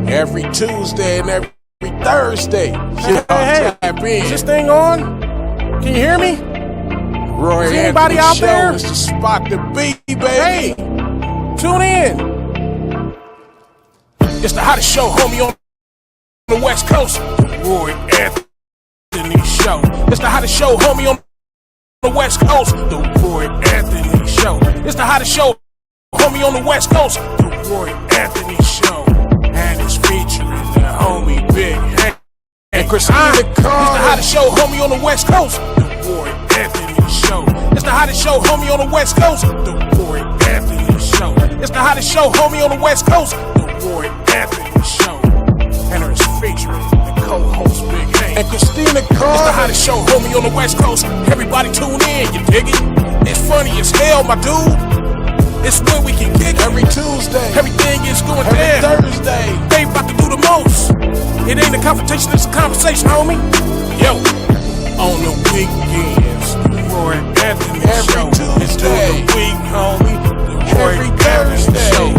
Every Tuesday and every Thursday. Hey, is this thing on? Can you hear me? Roy Is anybody Anthony out Show there? is the spot to be, baby. Hey, tune in. It's the hottest show, homie, on the West Coast. The Roy Anthony Show. It's the hottest show, homie, on the West Coast. The Roy Anthony Show. It's the hottest show, homie, on the West Coast. The Roy Anthony Show. And it's featuring the homie Big Hank and Christina Carter. It's the hottest show, homie, on the West Coast. The Roy Anthony Show. It's the hottest show, homie, on the West Coast. The Roy Anthony Show. It's the hottest show, homie, on the West Coast. The Roy Anthony Show. And it's featuring the co-host Big Hank and Christina Carter. It's the hottest show, homie, on the West Coast. Everybody tune in, you dig it? It's funny as hell, my dude. It's when we can kick every Tuesday. Everything is going every down. Thursday. They about to do the most. It ain't a confrontation, it's a conversation, homie. Yo, on the weekends, the Roy Anthony every Show. Tuesday. It's during the week, homie. The Roy every Anthony Thursday. Show.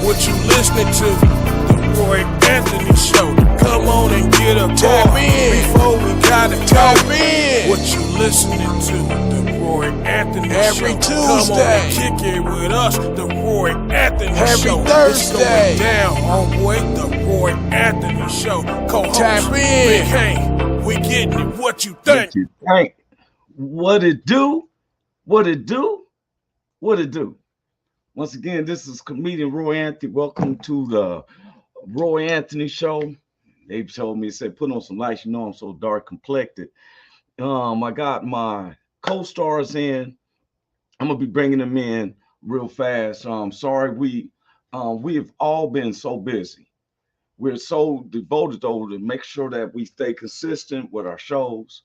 What you listening to? The Roy Anthony Show. Come on and get a Tap bar in. before we gotta Tap talk. in. What you listening to? The Roy Anthony every Show. Tuesday. Come on and kick it with us. The Roy Anthony every Show. Thursday. It's going down, homeboy. The Roy Anthony Show. Co-host Tap in. Big Hank. We getting it. What you think? What it do? What it do? What it do? Once again, this is comedian Roy Anthony. Welcome to the Roy Anthony Show. They told me, said, put on some lights. You know I'm so dark complected. I got my co-stars in. I'm gonna be bringing them in real fast. Sorry, we have all been so busy. We're so devoted to make sure that we stay consistent with our shows.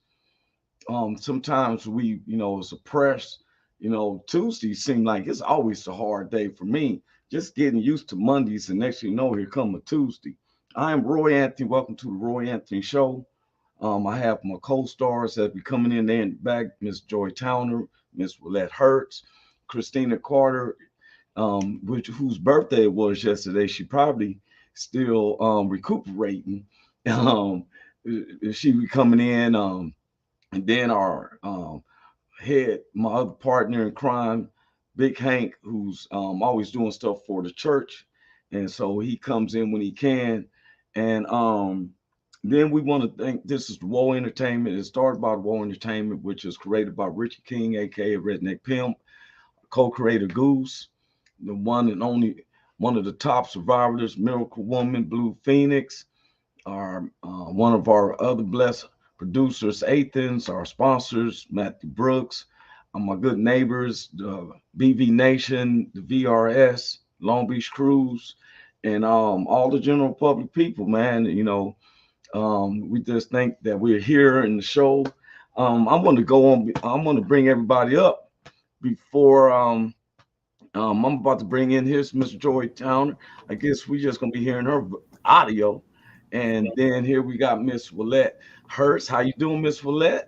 Sometimes we, it's a press. Tuesdays seem like it's always a hard day for me. Just getting used to Mondays, and next thing you know, here come a Tuesday. I am Roy Anthony. Welcome to the Roy Anthony Show. I have my co-stars that be coming in there in the back, Miss Joi Towner, Miss Willette Hurst, Christina Carter, whose birthday it was yesterday. She probably still recuperating. She be coming in, and then our head, my other partner in crime, Big Hank, who's always doing stuff for the church, and so he comes in when he can. And then we want to thank, this is Woe Entertainment. It started by Woe Entertainment, which is created by Richie King, aka Redneck Pimp, co-creator Goose, the one and only, one of the top survivors, Miracle Woman, Blue Phoenix, our one of our other blessed producers, Athens, our sponsors, Matthew Brooks, my good neighbors, the BV Nation, the VRS, Long Beach Cruise, and all the general public people, man. We just think that we're here in the show. I'm going to go on. I'm going to bring everybody up before I'm about to bring in. Here's Miss Joi Towner. I guess we're just going to be hearing her audio. And then here we got Miss Willette Hurst. How you doing, Miss Willette?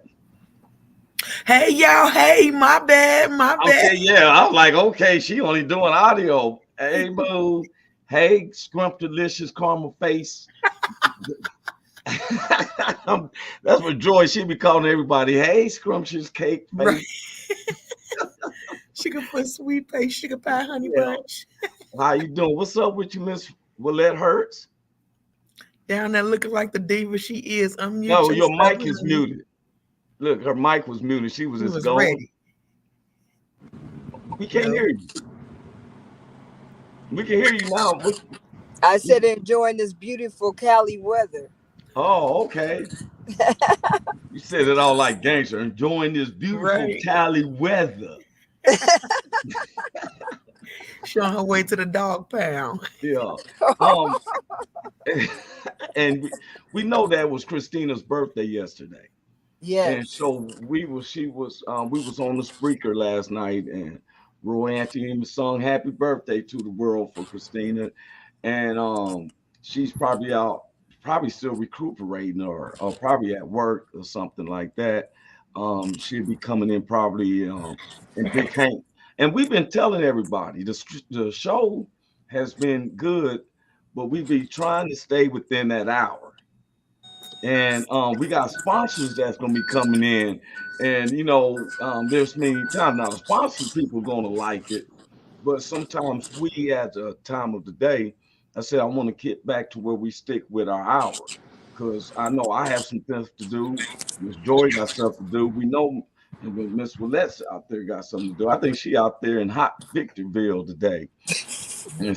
Hey, y'all. Hey, my bad. Okay, yeah. I was like, okay, she only doing audio. Hey, boo. Hey, Scrumptious Caramel Face. That's what Joy, she be calling everybody. Hey, Scrumptious Cake Face. Right. Sugar for sweet face, sugar pie, honey bunch. How you doing? What's up with you, Miss Willette Hurst? Down there looking like the diva she is. Unmute No, your yourself, mic is honey. muted. Look, her mic was muted. She was just going. Ready. We can't hear you. We can hear you now. I said enjoying this beautiful Cali weather. Oh, okay. You said it all like gangster. Enjoying this beautiful Cali weather. She on her way to the dog pound. Yeah. And we know that was Christina's birthday yesterday. Yes. And so we was on the Spreaker last night, and Roy Anthony sung happy birthday to the world for Christina. And she's probably still recuperating or probably at work or something like that. She'll be coming in probably in Big Hank. And we've been telling everybody the show has been good but we be trying to stay within that hour. And we got sponsors that's gonna be coming in, and there's many times now the sponsor people gonna like it, but sometimes we at the time of the day, I said I want to get back to where we stick with our hour, because I know I have some things to do. Miss Joy got stuff to do. We know Miss Willette's out there got something to do. I think she out there in hot Victorville today. And,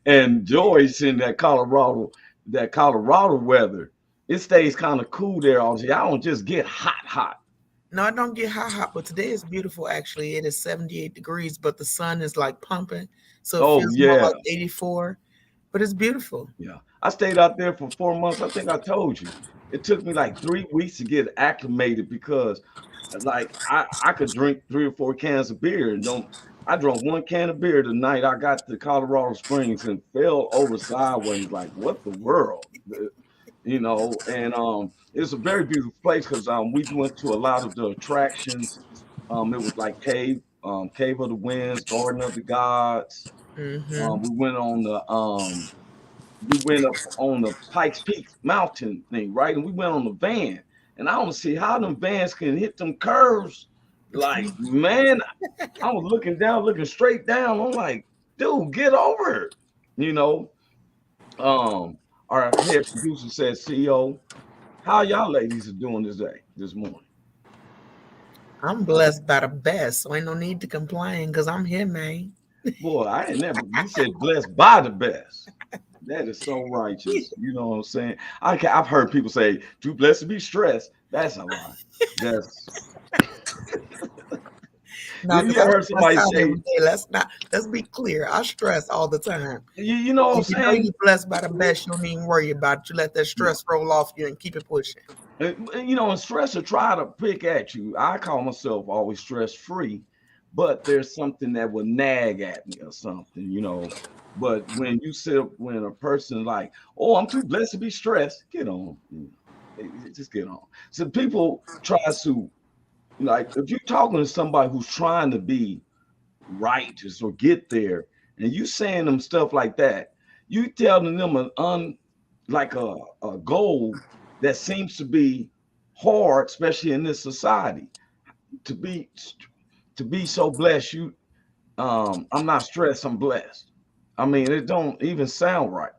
and Joy's in that Colorado weather. It stays kind of cool there all day. I don't just get hot. No, I don't get hot, but today is beautiful. Actually, it is 78 degrees, but the sun is like pumping, so it feels more like 84. But it's beautiful. Yeah, I stayed out there for 4 months. I think I told you. It took me like 3 weeks to get acclimated because, like, I could drink 3 or 4 cans of beer and don't. I drank 1 can of beer the night I got to Colorado Springs and fell over sideways. Like, what the world? And it's a very beautiful place because we went to a lot of the attractions. It was like Cave of the Winds, Garden of the Gods. Mm-hmm. We went up on the Pikes Peak mountain thing, right? And we went on the van. And I don't see how them vans can hit them curves. Like, man, I was looking straight down. I'm like, dude, get over it. Our head producer said, CEO, how y'all ladies are doing this morning? I'm blessed by the best, so ain't no need to complain because I'm here, man. Boy, you said blessed by the best. That is so righteous. You know what I'm saying? I've heard people say, too blessed to be stressed. That's a lie. That's Now, you ever heard somebody say, let's be clear. I stress all the time. You know what I'm saying? You know you're blessed by the best, you don't even worry about it. You let that stress roll off you and keep it pushing. And stress will try to pick at you. I call myself always stress-free, but there's something that will nag at me or something. But when a person like, oh, I'm too blessed to be stressed, get on. Just get on. So people try to, like, if you're talking to somebody who's trying to be righteous or get there, and you saying them stuff like that, you telling them a goal that seems to be hard, especially in this society, to be so blessed. I'm not stressed, I'm blessed. I mean, it don't even sound right.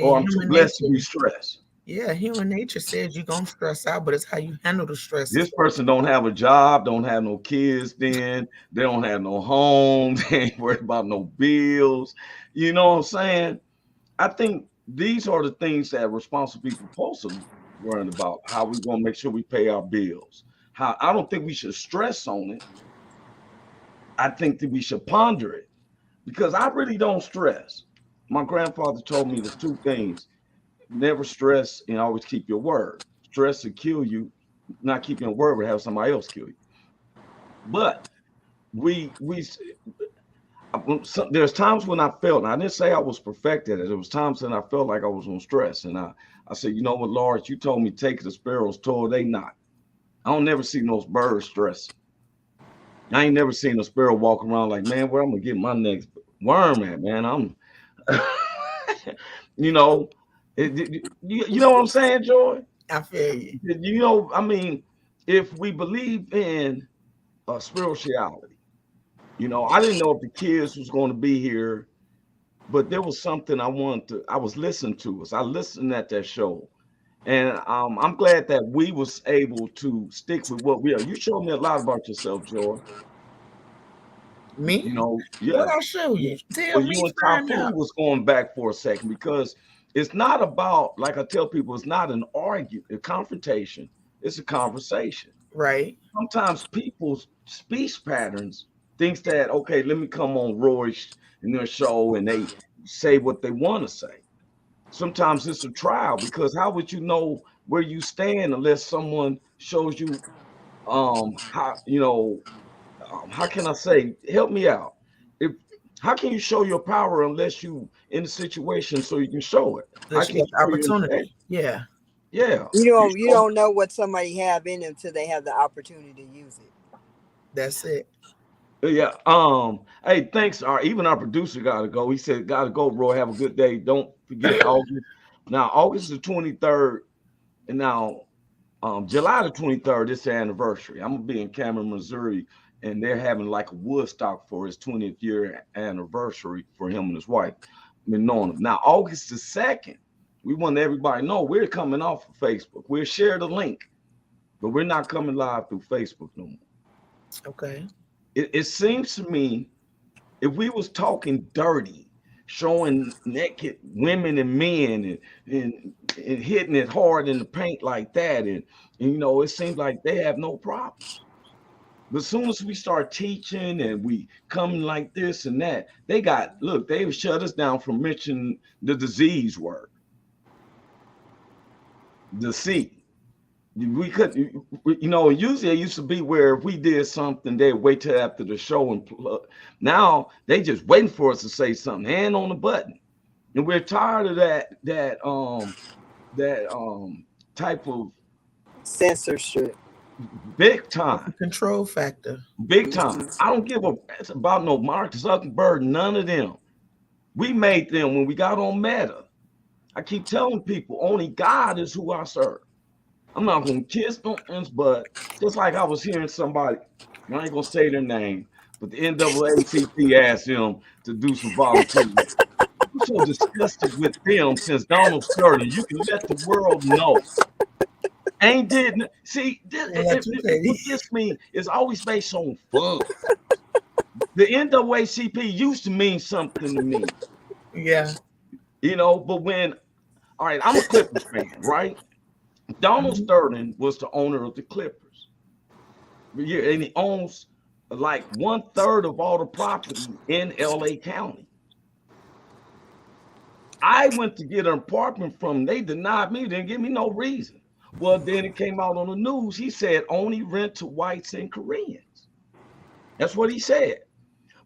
Or I'm too blessed to be stressed. Yeah, human nature says you're gonna stress out, but it's how you handle the stress. This person don't have a job, don't have no kids, then they don't have no home, they ain't worried about no bills. You know what I'm saying? I think these are the things that responsible people supposed to worry about, how we're gonna make sure we pay our bills. I don't think we should stress on it. I think that we should ponder it, because I really don't stress. My grandfather told me there's 2 things. Never stress and always keep your word. Stress will kill you. Not keeping your word would have somebody else kill you. But there's times when I felt, and I didn't say I was perfected. There was times when I felt like I was on stress, and I said, you know what, Lord, you told me take the sparrows toward they not. I don't never see those birds stress. I ain't never seen a sparrow walk around like, man, where I'm gonna get my next worm at, man. I'm, you know what I'm saying, Joy? I feel you. I mean, if we believe in spirituality, I didn't know if the kids was going to be here, but there was something I was listening to us. I listened at that show, and I'm glad that we was able to stick with what we are. You showed me a lot about yourself, Joy. Me? Yeah. What I show you? Tell me. You and Tapu was going back for a second, because it's not about, like I tell people, it's not an argument, a confrontation. It's a conversation. Right. Sometimes people's speech patterns thinks that, okay, let me come on Roy's in their show and they say what they want to say. Sometimes it's a trial, because how would you know where you stand unless someone shows you how can I say, help me out. How can you show your power unless you in the situation so you can show it? That's opportunity. Yeah. Yeah. You don't know what somebody have in them until they have the opportunity to use it. That's it. Yeah. Hey, thanks. Even our producer gotta go. He said, "Gotta go, bro. Have a good day. Don't forget August." Now, August the 23rd, and now July the 23rd. It's the anniversary. I'm gonna be in Cameron, Missouri, and they're having like a Woodstock for his 20th year anniversary for him and his wife. I've been knowing him. Now, August the 2nd, we want everybody to know we're coming off of Facebook. We'll share the link, but we're not coming live through Facebook no more. Okay. It seems to me if we was talking dirty, showing naked women and men and hitting it hard in the paint like that, and you know, it seems like they have no problems. But as soon as we start teaching and we come like this and that, they've shut us down from mentioning the disease word. The C. We couldn't, you know, usually it used to be where if we did something, they'd wait till after the show and now they just waiting for us to say something, hand on the button. And we're tired of that type of censorship. Big time. Control factor. Big time. I don't give a it's about no Mark Zuckerberg, none of them. We made them when we got on Meta. I keep telling people only God is who I serve. I'm not gonna kiss no ends, but just like I was hearing somebody, I ain't gonna say their name, but the NAACP asked him to do some volunteering. I'm so disgusted with them since Donald Sterling. You can let the world know. Ain't did see this mean is always based on fun. The NAACP used to mean something to me. Yeah. You know, but when all right, I'm a Clippers fan, right? Donald Sterling was the owner of the Clippers. Yeah, and he owns like 1/3 of all the property in LA County. I went to get an apartment from them. They denied me, didn't give me no reason. Well, then it came out on the news. He said only rent to whites and Koreans. That's what he said.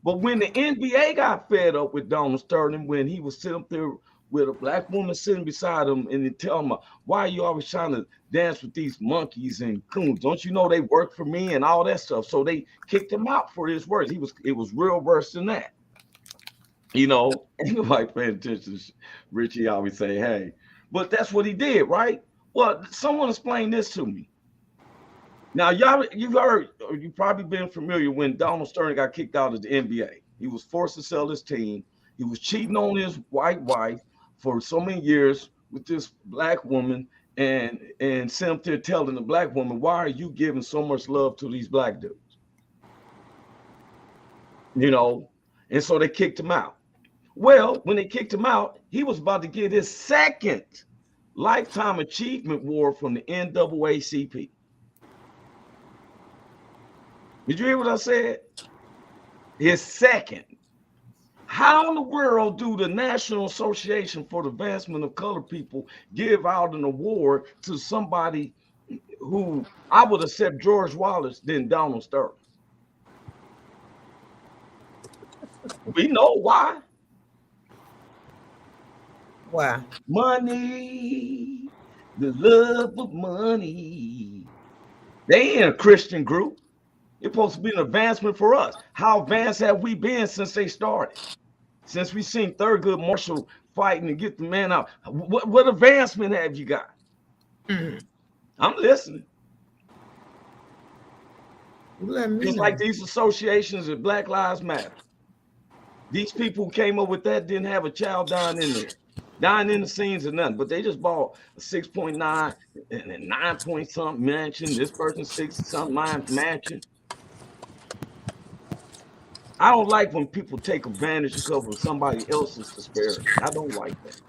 But when the NBA got fed up with Donald Sterling, when he was sitting up there with a black woman sitting beside him and then tell him, why are you always trying to dance with these monkeys and coons? Don't you know they work for me and all that stuff? So they kicked him out for his words. It was real worse than that. You know, anybody paying attention, Richie always say, hey, but that's what he did, right? Well, someone explain this to me. Now, you've heard, or you've probably been familiar when Donald Sterling got kicked out of the NBA. He was forced to sell his team. He was cheating on his white wife for so many years with this black woman and sent up there telling the black woman, why are you giving so much love to these black dudes? You know, and so they kicked him out. Well, when they kicked him out, he was about to get his second Lifetime Achievement Award from the NAACP. Did you hear what I said? His second. How in the world do the National Association for the Advancement of Colored People give out an award to somebody who I would accept George Wallace than Donald Sterling? We know why. Why? Money, the love of money. They ain't a Christian group. It's supposed to be an advancement for us. How advanced have we been since they started? Since we seen Thurgood Marshall fighting to get the man out. What advancement have you got? Mm-hmm. I'm listening. Just like these associations of Black Lives Matter. These people who came up with that didn't have a child dying in there. Dying in the scenes or nothing, but they just bought a 6.9 and a 9 point something mansion. This person 6 something mansion. I don't like when people take advantage of somebody else's disparity. I don't like that.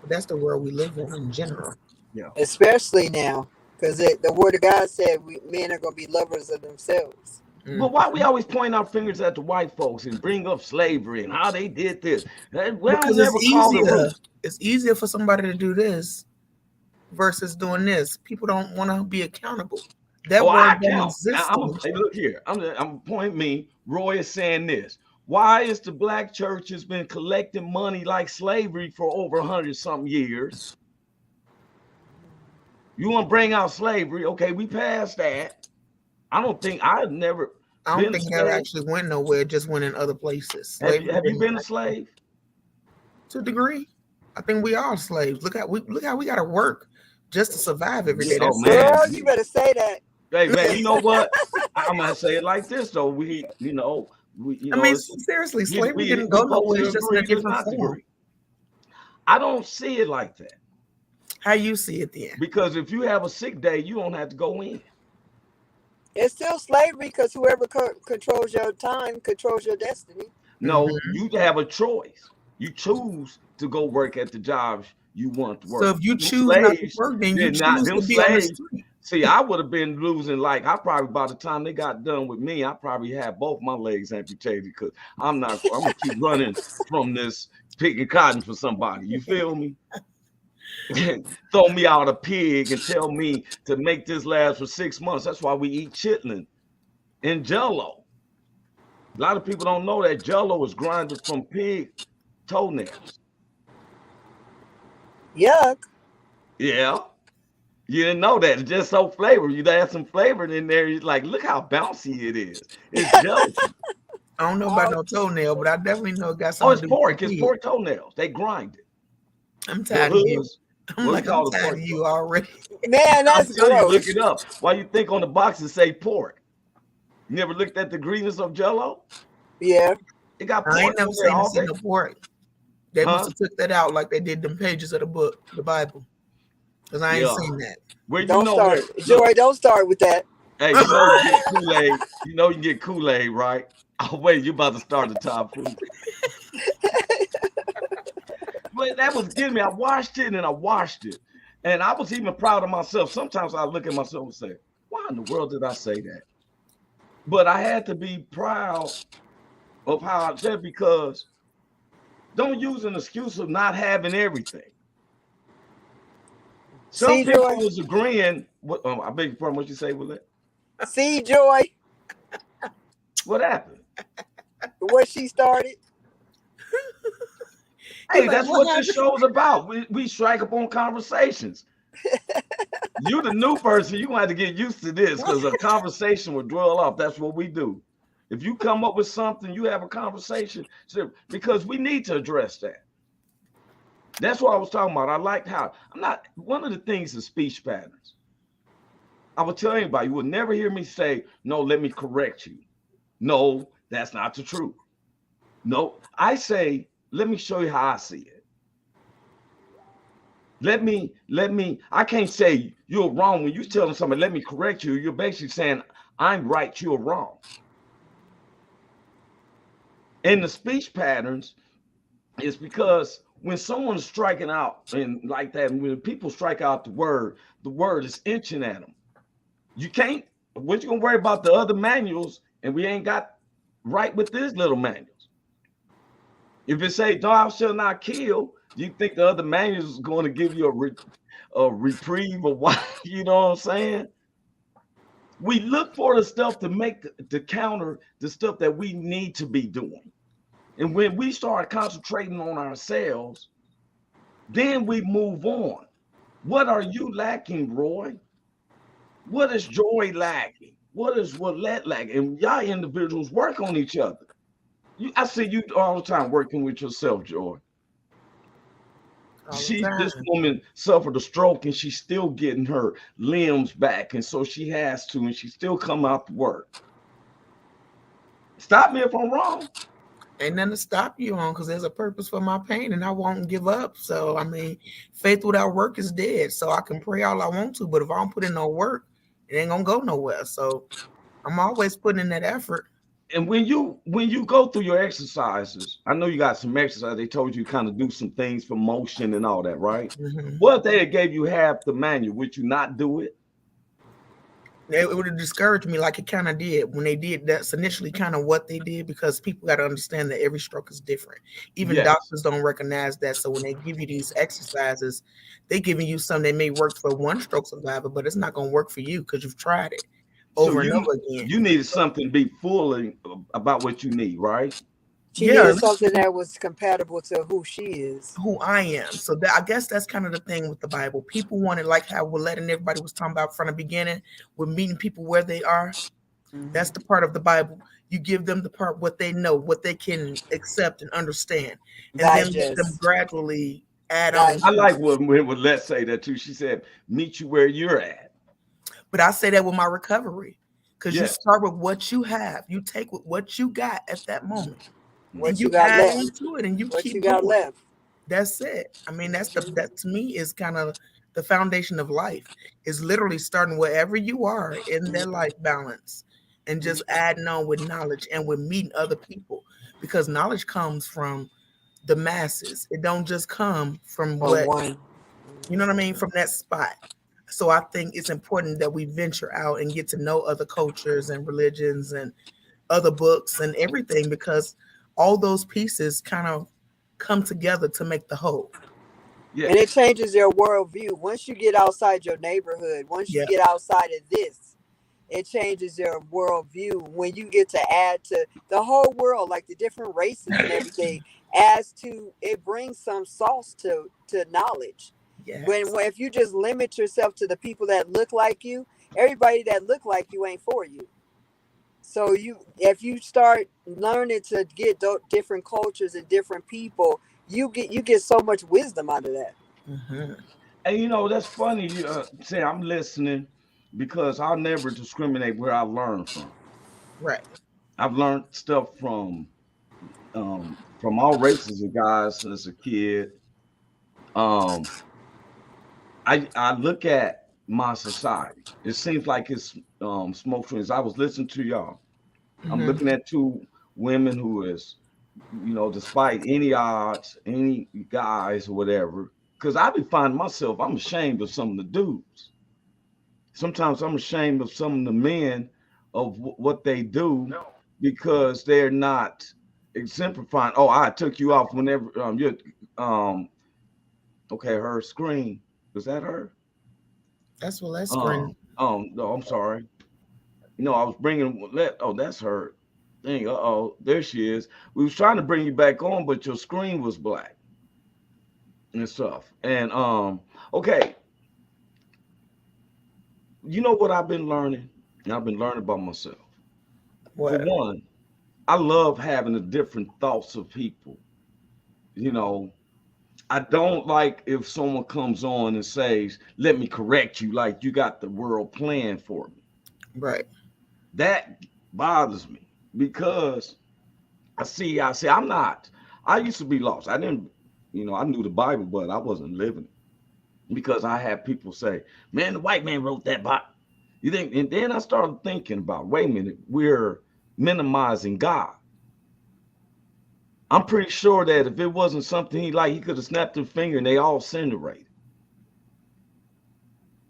But that's the world we live in general. Yeah. Especially now, because the word of God said men are going to be lovers of themselves. But why we always point our fingers at the white folks and bring up slavery and how they did this? Because it's easier for somebody to do this versus doing this. People don't want to be accountable. That word doesn't exist. Hey, look here. I'm pointing me. Roy is saying this. Why is the black church has been collecting money like slavery for over 100-something years? You want to bring out slavery? Okay, we passed that. I I don't think that actually went nowhere. It just went in other places. Have you been a slave? To a degree. I think we are slaves. Look how we got to work just to survive every day. Oh, man. Girl, you better say that. Hey man, you know what? I'm gonna say it like this though. We I mean, seriously, slavery didn't go nowhere. It's just in a different form. I don't see it like that. How you see it then? Because if you have a sick day, you don't have to go in. It's still slavery because whoever controls your time controls your destiny. No, you have a choice. You choose to go work at the jobs you want to work. So if you choose not to work, then you choose to be on the street. See, I would have been losing, like, I probably, by the time they got done with me, I probably had both my legs amputated because I'm going to keep running from this picking cotton for somebody. You feel me? Throw me out a pig and tell me to make this last for 6 months. That's why we eat chitlin and Jell-O. A lot of people don't know that Jell-O is grinded from pig toenails. Yuck. Yeah. You didn't know that. It's just so flavored. You add some flavor in there. You're like, look how bouncy it is. It's jelly. I don't know about no toenail, but I definitely know it got something. Oh, it's pork. It's pork toenails. They grind it. I'm tired of you. I'm tired of you already. Man, that's gross. Look it up. Why you think on the boxes say pork? You never looked at the greenness of Jell-O? Yeah. It got pork. I ain't never seen the pork. They must have took that out like they did them pages of the book, the Bible. Because I ain't seen that. Where don't start. Joy, don't start with that. Hey, you know you get Kool-Aid. You know you get Kool-Aid, right? Oh, wait, you about to start the top food. But that was getting me. I watched it. And I was even proud of myself. Sometimes I look at myself and say, why in the world did I say that? But I had to be proud of how I said, because don't use an excuse of not having everything. Some people was agreeing. I beg your pardon. What you say, Willette? See, Joy. What happened? What she started. Hey, that's what this show's about. We strike up on conversations. You the new person, you have to get used to this because a conversation will dwell off. That's what we do. If you come up with something, you have a conversation, because we need to address that. That's what I was talking about. I liked how one of the things is speech patterns. I will tell anybody, you will never hear me say, no, let me correct you. No, that's not the truth. No, I say, let me show you how I see it. I can't say you're wrong. When you're telling somebody, let me correct you, you're basically saying, I'm right, you're wrong. And the speech patterns is because when someone's striking out and like that, and when people strike out the word is inching at them. You can't, what you gonna worry about the other manuals, and we ain't got right with these little manuals. If it say, thou shalt not kill, do you think the other manuals is going to give you a reprieve or what? You know what I'm saying? We look for the stuff to counter the stuff that we need to be doing. And when we start concentrating on ourselves, then we move on. What are you lacking, Roy? What is Joy lacking? What is Willette lacking? And y'all individuals work on each other. I see you all the time working with yourself, Joy. This woman suffered a stroke and she's still getting her limbs back. And so she has to, and she still come out to work. Stop me if I'm wrong. Ain't nothing to stop you on, because there's a purpose for my pain and I won't give up. So, I mean, faith without work is dead. So I can pray all I want to, but if I don't put in no work, it ain't going to go nowhere. So I'm always putting in that effort. And when you go through your exercises, I know you got some exercise. They told you kind of do some things for motion and all that, right? Mm-hmm. What if they gave you half the manual? Would you not do it? It would have discouraged me, like it kind of did when they did. That's initially kind of what they did, because people got to understand that every stroke is different. Even doctors don't recognize that. So when they give you these exercises, they're giving you something that may work for one stroke survivor, but it's not going to work for you because you've tried it over and over again. You needed something to be full about what you need, right? She needed something that was compatible to who she is. Who I am. So I guess that's kind of the thing with the Bible. People wanted, like how Willette and everybody was talking about from the beginning, with meeting people where they are. That's the part of the Bible. You give them the part what they know, what they can accept and understand, and then let them Digest. gradually add on. Digest. I like when let's say that too. She said, "Meet you where you're at." But I say that with my recovery, because you Yes. start with what you have. You take with what you got at that moment, and What you you got add left? on to it, and you What you keep got going. left? That's it. I mean, that to me is kind of the foundation of life. Is literally starting wherever you are in that life balance, and just adding on with knowledge and with meeting other people, because knowledge comes from the masses. It don't just come from Or what one. you know what I mean, from that spot. So I think it's important that we venture out and get to know other cultures and religions and other books and everything, because all those pieces kind of come together to make the whole. And it Yes. changes your worldview. Once you get outside your neighborhood, once you Yeah. get outside of this, it changes your worldview when you get to add to the whole world, like the different races and everything, as to it brings some sauce to knowledge. Yes. When if you just limit yourself to the people that look like you, everybody that look like you ain't for you. So if you start learning to get different cultures and different people, you get so much wisdom out of that. Hmm. And that's funny. You say I'm listening because I'll never discriminate where I learn from. Right. I've learned stuff from all races of guys as a kid. Um, I look at my society. It seems like it's smoke screens. I was listening to y'all. I'm Hmm. looking at two women who is, despite any odds, any guys or whatever. Because I be finding myself, I'm ashamed of some of the dudes. Sometimes I'm ashamed of some of the men of what they do because they're not exemplifying. Oh, I took you off whenever you're um okay, her screen. Was that her? That's what that screen. No, I'm sorry. No, I was bringing let. Oh, that's her thing. Oh, there she is. We was trying to bring you back on, but your screen was black and stuff. And okay, you know what I've been learning? I've been learning about myself. For What? one, I love having the different thoughts of people. You know, I don't like if someone comes on and says, "Let me correct you," like you got the world planned for me. Right. That bothers me because I say I'm not. I used to be lost. I didn't, I knew the Bible, but I wasn't living it because I had people say, "Man, the white man wrote that Bible." You think? And then I started thinking about, wait a minute, we're minimizing God. I'm pretty sure that if it wasn't something he liked, he could have snapped his finger and they all incinerated.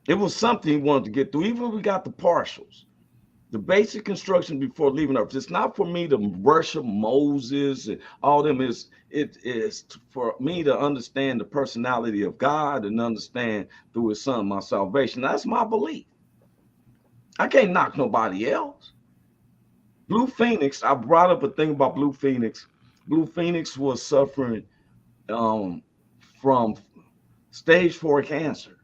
It was something he wanted to get through. Even if we got the partials, the basic instruction before leaving Earth. It's not for me to worship Moses and all them. It is for me to understand the personality of God and understand through His Son my salvation. That's my belief. I can't knock nobody else. Blue Phoenix. I brought up a thing about Blue Phoenix. Blue Phoenix was suffering um, from stage 4 cancer.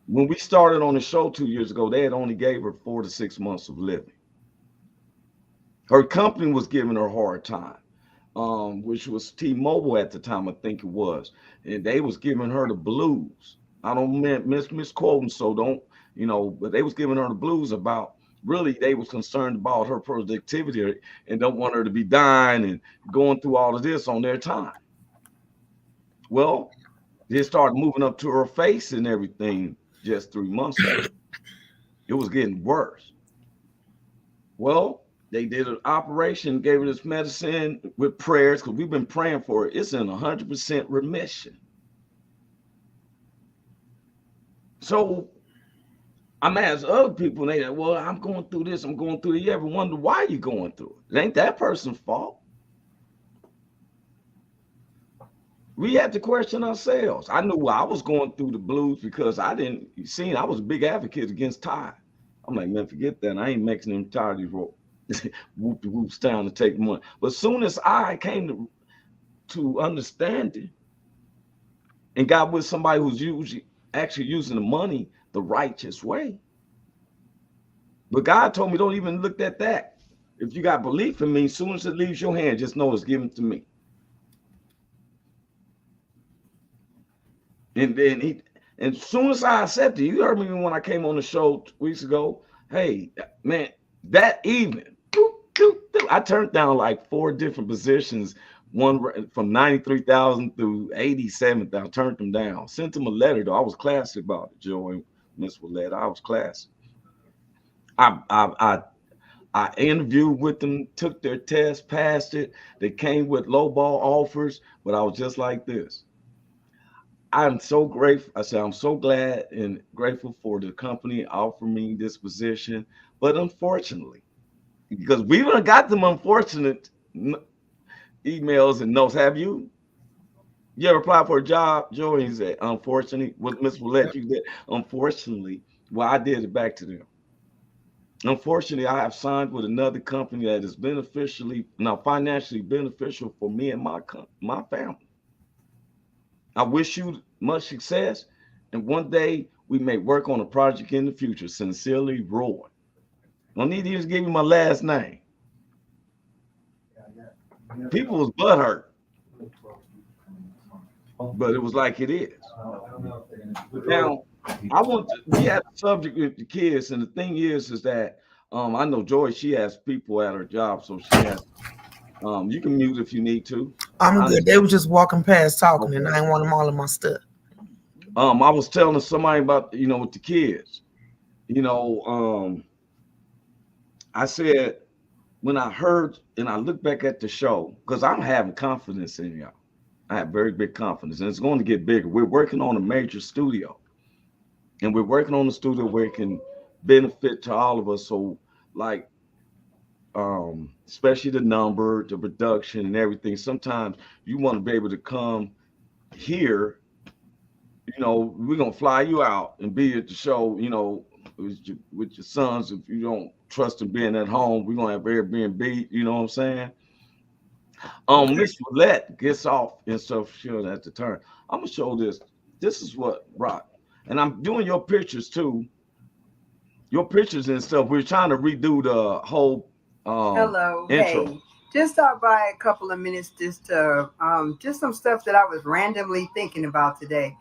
When we started on the show 2 years ago, they had only gave her 4 to 6 months of living. Her company was giving her a hard time, which was T-Mobile at the time, I think it was, and they was giving her the blues. I don't misquoting, so don't but they was giving her the blues about really they was concerned about her productivity and don't want her to be dying and going through all of this on their time. Well, they started moving up to her face and everything just 3 months ago. It was getting worse. Well, they did an operation, gave her this medicine with prayers because we've been praying for it. It's in 100% remission. So I'm asking other people, and they say, well, I'm going through this, I'm going through it. You ever wonder why you're going through it? It ain't that person's fault. We had to question ourselves. I knew I was going through the blues because I didn't see. I was a big advocate against tithe. I'm like, man, forget that. I ain't making them tired of these whoop the whoops down to take money. But as soon as I came to understanding and got with somebody who's actually using the money the righteous way, But God told me don't even look at that. If you got belief in me, as soon as it leaves your hand, just know it's given to me. And then and as soon as I accepted, you heard me when I came on the show 2 weeks ago. Hey, man, that evening, I turned down like 4 different positions, one from 93,000 through 87,000. Turned them down. Sent them a letter though. I was classy about it, Joy, Miss Willette. I was classy. I interviewed with them, took their test, passed it. They came with lowball offers, but I was just like this. I'm so grateful. I said, I'm so glad and grateful for the company offering me this position. But unfortunately, because we done got them unfortunate emails and notes. Have you? You ever applied for a job, Joey? He said, unfortunately, with Miss Willette, you did. Unfortunately, well, I did it back to them. Unfortunately, I have signed with another company that is financially beneficial for me and my family. I wish you much success, and one day we may work on a project in the future. Sincerely, Roy. I don't need to just give you my last name. People was butthurt, but it was like it is. Now, we had a subject with the kids, and the thing is that I know Joy, she has people at her job, so she has. You can mute if you need to. I'm good. They were just walking past talking, and I didn't want them all in my stuff. I was telling somebody about, with the kids, I said, when I heard and I look back at the show, because I'm having confidence in y'all. I have very big confidence, and it's going to get bigger. We're working on a major studio, and we're working on a studio where it can benefit to all of us. So, like, especially the number, the production, and everything. Sometimes you want to be able to come here. We're gonna fly you out and be at the show. With your sons. If you don't trust them being at home, we're gonna have Airbnb. You know what I'm saying? Miss Willette gets off and stuff. Sure, at the turn. I'm gonna show this. This is what rock, and I'm doing your pictures too. Your pictures and stuff. We're trying to redo the whole hello, intro. hey. Just stop by a couple of minutes just to just some stuff that I was randomly thinking about today.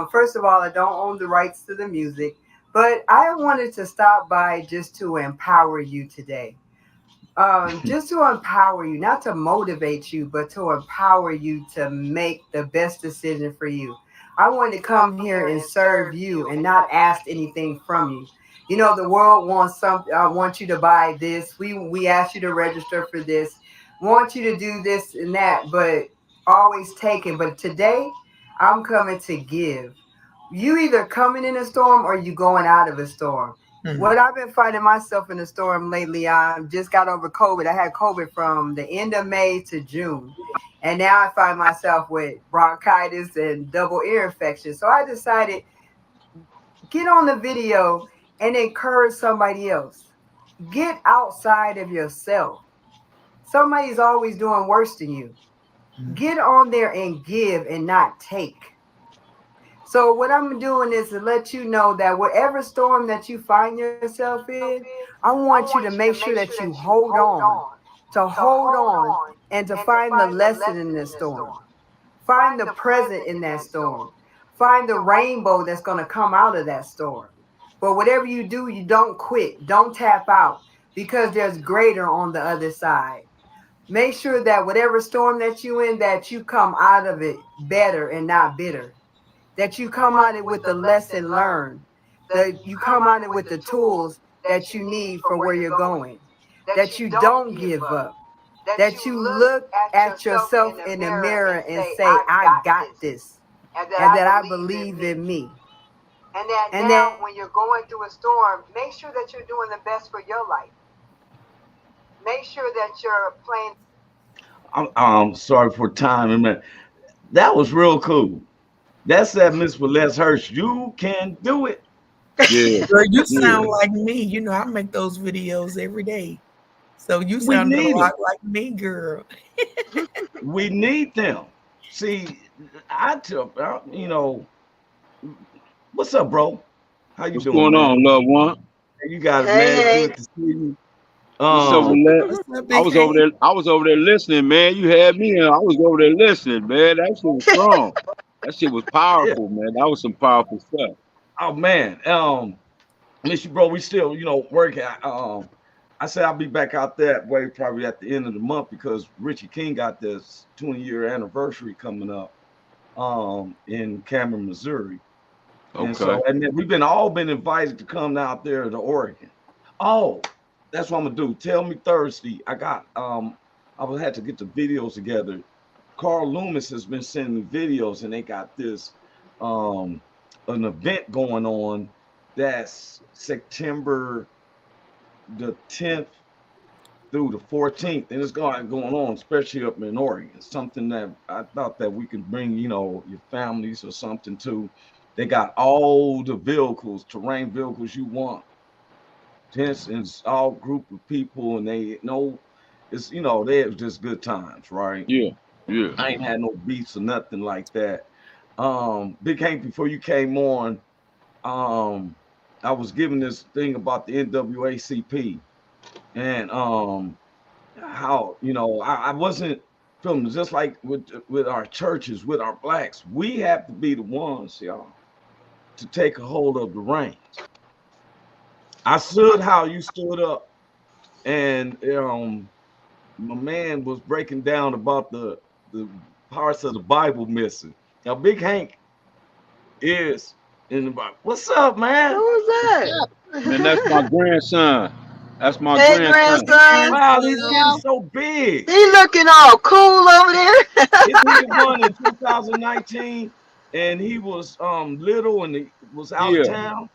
First of all, I don't own the rights to the music, but I wanted to stop by just to empower you today. Just to empower you, not to motivate you, but to empower you to make the best decision for you. I wanted to come here and serve you and not ask anything from you. The world wants you to buy this. We ask you to register for this, want you to do this and that, but always taking. But today, I'm coming to give. You either coming in a storm or you going out of a storm. Mm-hmm. What I've been finding myself in a storm lately, I just got over COVID. I had COVID from the end of May to June. And now I find myself with bronchitis and double ear infection. So I decided, get on the video and encourage somebody else. Get outside of yourself. Somebody's always doing worse than you. Get on there and give and not take. So what I'm doing is to let you know that whatever storm that you find yourself in, I want you to make sure that you hold on, and to find the lesson in this storm. Find the present in that storm. Find the rainbow that's going to come out of that storm. But whatever you do, you don't quit. Don't tap out, because there's greater on the other side. Make sure that whatever storm that you're in, that you come out of it better and not bitter. That you come out of it with the lesson learned. That you come out of it with the tools that you need for where you're going. That you don't give up. That you look at yourself in the mirror and say, I got this. And that I believe in me. And that when you're going through a storm, make sure that you're doing the best for your life. Make sure that you're playing. I'm sorry for time, man. That was real cool. That's that Miss Willette Hurst. You can do it. Yeah. Girl, you sound like me. I make those videos every day. So you sound a lot like me, girl. We need them. See, I tell what's up, bro? How you doing? What's going on, loved one? You guys, Hey, man, hey. good to see you. What's up, Willette? What's up, I Big was over Hank? there. I was over there listening, man. You had me, and I was over there listening, man. That shit was strong. That shit was Yeah. powerful, man. That was some powerful stuff. Oh man. Miss you, bro. We still, working. I said I'll be back out that way probably at the end of the month because Richie King got this 20-year anniversary coming up in Cameron, Missouri. And Okay. so, and then we've all been invited to come out there to Oregon. Oh, that's what I'm gonna do. Tell me Thursday. I got I will have to get the videos together. Carl Loomis has been sending me videos, and they got this an event going on that's September the 10th through the 14th, and it's going on, especially up in Oregon. Something that I thought that we could bring, your families or something to. They got all the vehicles, terrain vehicles you want. Tents and it's all group of people, and they know it's they have just good times, right? Yeah. Yeah. I ain't had no beats or nothing like that. Big Hank, before you came on, I was giving this thing about the NWACP and how I wasn't feeling just like with our churches, with our blacks, we have to be the ones, y'all, to take a hold of the reins. I stood how you stood up, and my man was breaking down about the parts of the Bible missing. Now, Big Hank is in the Bible. What's up, man? Who's that? Man, that's my grandson. That's my Hey, grandson. grandson. Wow, he's getting so big. He looking all cool over there. Isn't he the one in 2019? And he was little and he was out of Yeah. town.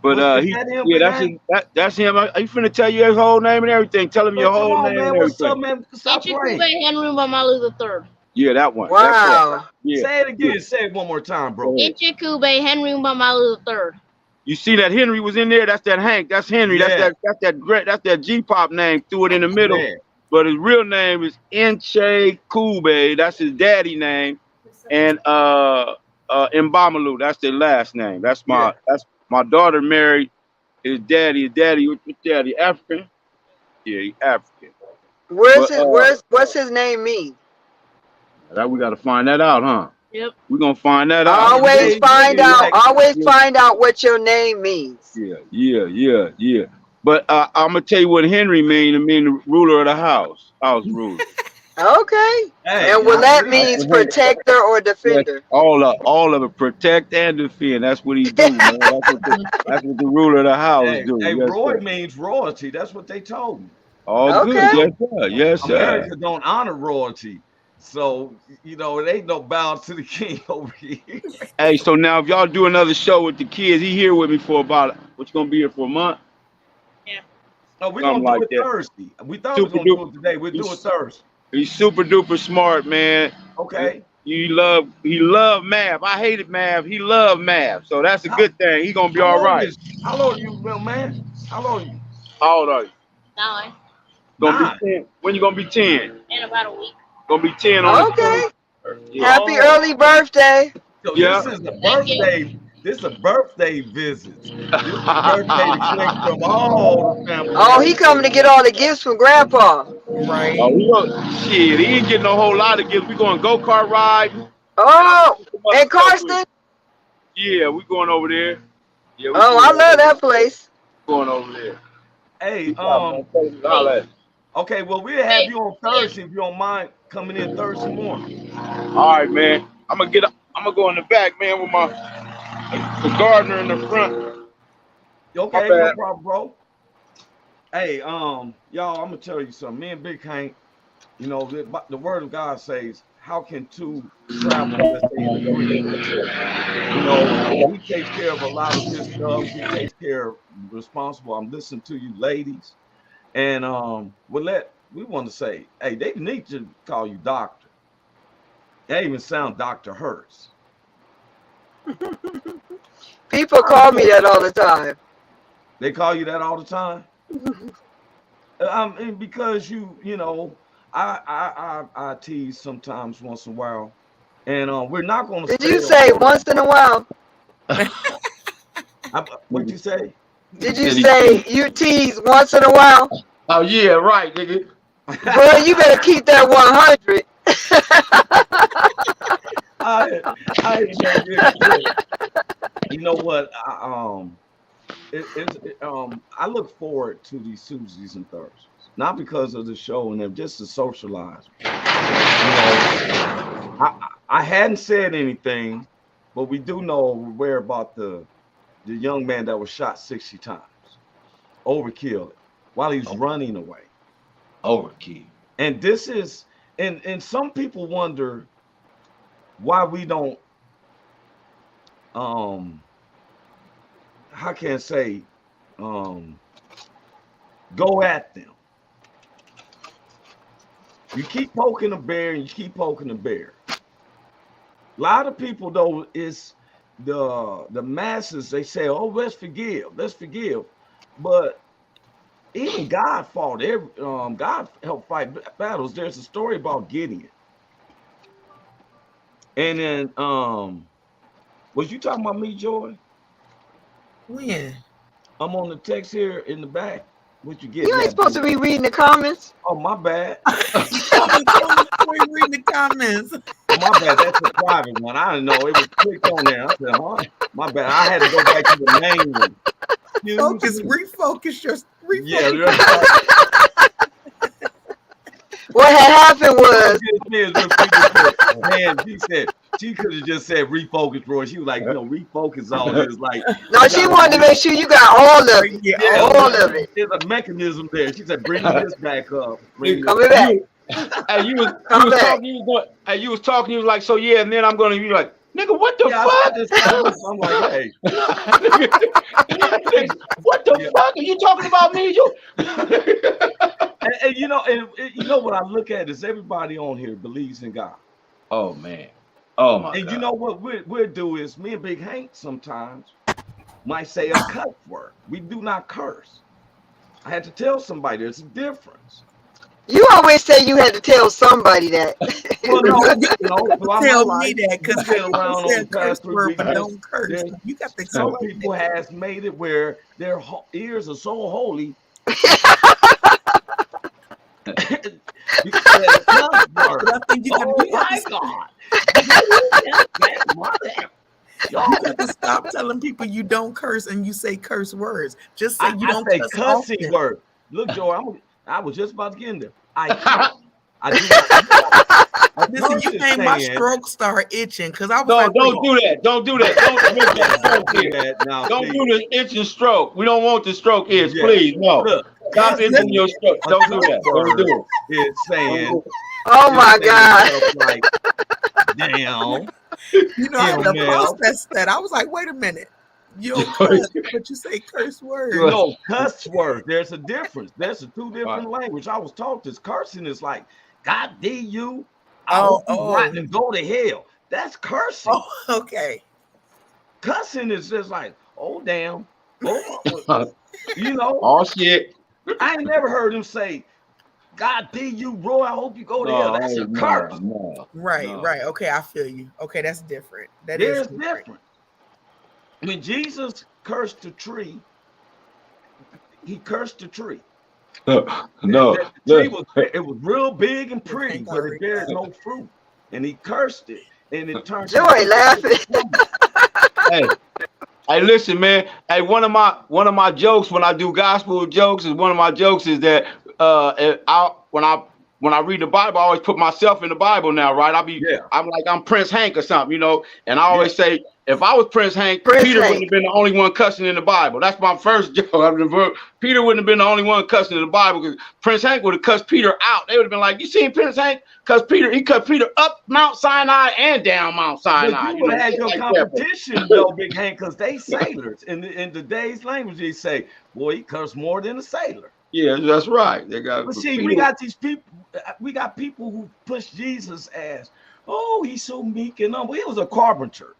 But Was he, that him, yeah, Big that's Hank? that's him. You finna tell you his whole name and everything. Tell him your But come whole on, name man. and What's up, everything. man? Stop playing. Henry Mamalu III. Yeah, that one. That's it. Wow. Yeah. Say it again. Say it one more time, bro. Go ahead. Ichikube Henry Mamalu III. You see that Henry was in there? That's that Hank. That's Henry. Yeah. That's that G-pop name. Threw it in the middle. Man. But his real name is Enche Kube. That's his daddy name. And Mbamalu. That's their last name. That's my daughter married his daddy. His daddy, what's daddy? African? Yeah, he's African. What's his name mean? That we gotta find that out, huh? Yep. We're gonna find that out. Always find out what your name means. Yeah. But I'm gonna tell you what Henry mean. It mean the ruler of the house ruler. Okay. Hey, And Willette means protector or defender. All of it, protect and defend. That's what he do, man. That's what the ruler of the house do. Hey, Yes, Roy sir. means royalty. That's what they told me. All good, Okay. yes, sir. Yes, sir. America don't honor royalty. So, it ain't no bow to the king over here. Hey, so now if y'all do another show with the kids, he here with me for about what you gonna be here for a month? No, we're Something going to like do it that. Thursday. We thought we were going to do it today. We'll do it Thursday. He's super duper smart, man. Okay. He love math. I hated math. He loved math. So that's a good thing. He gonna be all right. How old are you, real man? How old are you? How old are you? 9. Gonna be 10. When you gonna be 10? In about a week. Gonna be 10 on Okay. the Happy early birthday. So Yeah. This is a birthday. This is a birthday visit. This is a birthday to collect from all the family. Oh, he coming to get all the gifts from Grandpa. Right. Shit, he ain't getting a whole lot of gifts. We going go-kart ride. Oh, and Carson. Yeah, we going over there. Yeah. I love that place. Going over there. Hey, okay, well, we'll have you on Thursday if you don't mind coming in Thursday morning. All right, man. I'm gonna go in the back, man, with the gardener in the front. Okay, no problem, bro. Hey, y'all, I'm gonna tell you something. Me and Big Hank, the word of God says, how can two travel unless they agree? He takes care of a lot of this stuff. He takes care of responsible. I'm listening to you ladies. And we want to say, hey, they need to call you doctor. They even sound Dr. Hurst. People call me that all the time. They call you that all the time? Because I tease sometimes once in a while. And we're not going to Did you say once in a while? What'd you say? Did you say you tease once in a while? Oh yeah, right, nigga. Boy, you better keep that 100. I you know what? I look forward to these Tuesdays and Thursdays, not because of the show and them, just to socialize. You know, I hadn't said anything, but we do know where about the young man that was shot 60 times, overkill, while he was running away. Overkill. And this is, and some people wonder why we don't, how can I say, go at them. You keep poking a bear and you keep poking a bear. A lot of people though is the masses, they say, oh, let's forgive. But even God fought God helped fight battles. There's a story about Gideon. And then was you talking about me, Joy? When? I'm on the text here in the back. What you get? You ain't supposed to be reading the comments. Oh, my bad. Before you read the comments. Oh, my bad. That's a private one. I didn't know. It was clicked on there. I said, huh? My bad. I had to go back to the main one. Refocus. Yeah. What had happened was, man, she could have just said refocus, bro. She was like, you know, refocus all this. Like, no, she wanted to make sure you got all of it. Yeah, all of it. There's a mechanism there. She said, bring this back up. Coming back. Hey, you was talking. You was like, so yeah, and then I'm going to be like, nigga, what the fuck? I'm like, hey, what the fuck are you talking about me? and you know what I look at is everybody on here believes in God. Oh man. Oh my and God. You know what we'll do is me and Big Hank sometimes might say a cuss word. We do not curse. I had to tell somebody there's a difference. You always say you had to tell somebody that. Well, no, tell me that because around on the past 3 weeks. Don't curse. You got to some people has made it where their ears are so holy. I think you got to stop telling people you don't curse and you say curse words. Just say you don't say cussing words. Look, Joe, I was just about to get in there. Listen, you made my stroke start itching because I was don't do that. Don't do that. Don't do the itching stroke. We don't want the stroke itch, please. No. Look, stop itching your stroke. Don't do that. Don't do it. It's saying, oh my God. Like, damn. You know, I had to process that. I was like, wait a minute. You don't curse, but you say curse words. No, cuss words. There's a difference. There's two different language. I was taught this. Cursing is like, God D you. Right, and go to hell. That's cursing. Oh, okay. Cussing is just like, oh damn. Oh, you know. Oh shit. I ain't never heard him say, God D you, bro. I hope you go to hell. That's a curse. Right. Okay, I feel you. Okay, that's different. That is different. When Jesus cursed the tree, he cursed the tree. No, that tree it was real big and pretty, but it bears no fruit. And he cursed it, and it turned. Joy laughing. Hey, listen, man. Hey, one of my jokes when I do gospel jokes is that when I read the Bible, I always put myself in the Bible now, right? I'm Prince Hank or something, you know, and I always say, if I was Prince Hank, Peter wouldn't have been the only one cussing in the Bible. That's my first joke. Peter wouldn't have been the only one cussing in the Bible because Prince Hank would have cussed Peter out. They would have been like, you seen Prince Hank? Because he cut Peter up Mount Sinai and down Mount Sinai. But you would have had your competition, though, Big Hank, because they sailors. In today's language, they say, boy, he cursed more than a sailor. Yeah, that's right. But see, we got these people. We got people who push Jesus as, oh, he's so meek and humble. He was a carpenter.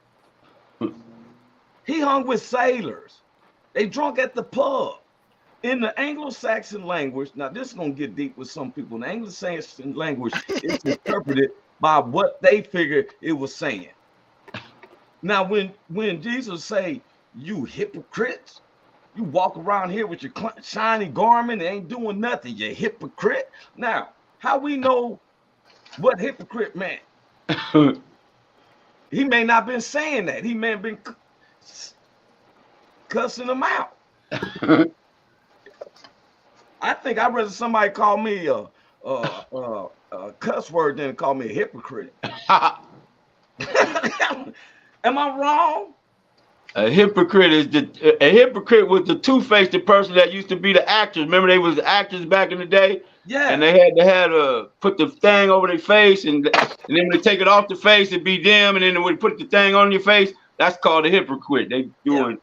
He hung with sailors. They drunk at the pub. In the Anglo-Saxon language, now this is gonna get deep with some people. In the Anglo-Saxon language, it's interpreted by what they figured it was saying. Now, when Jesus say, You hypocrites. You walk around here with your shiny garment and ain't doing nothing. You hypocrite. Now, how we know what hypocrite meant? He may not been saying that. He may have been cussing them out. I think I'd rather somebody call me a cuss word than call me a hypocrite. Am I wrong? A hypocrite is a hypocrite was the two-faced person that used to be the actors. Remember, they was actors back in the day. Yeah. And they had to put the thing over their face, and then when they take it off the face, it'd be them, and then they would put the thing on your face. That's called a hypocrite. They doing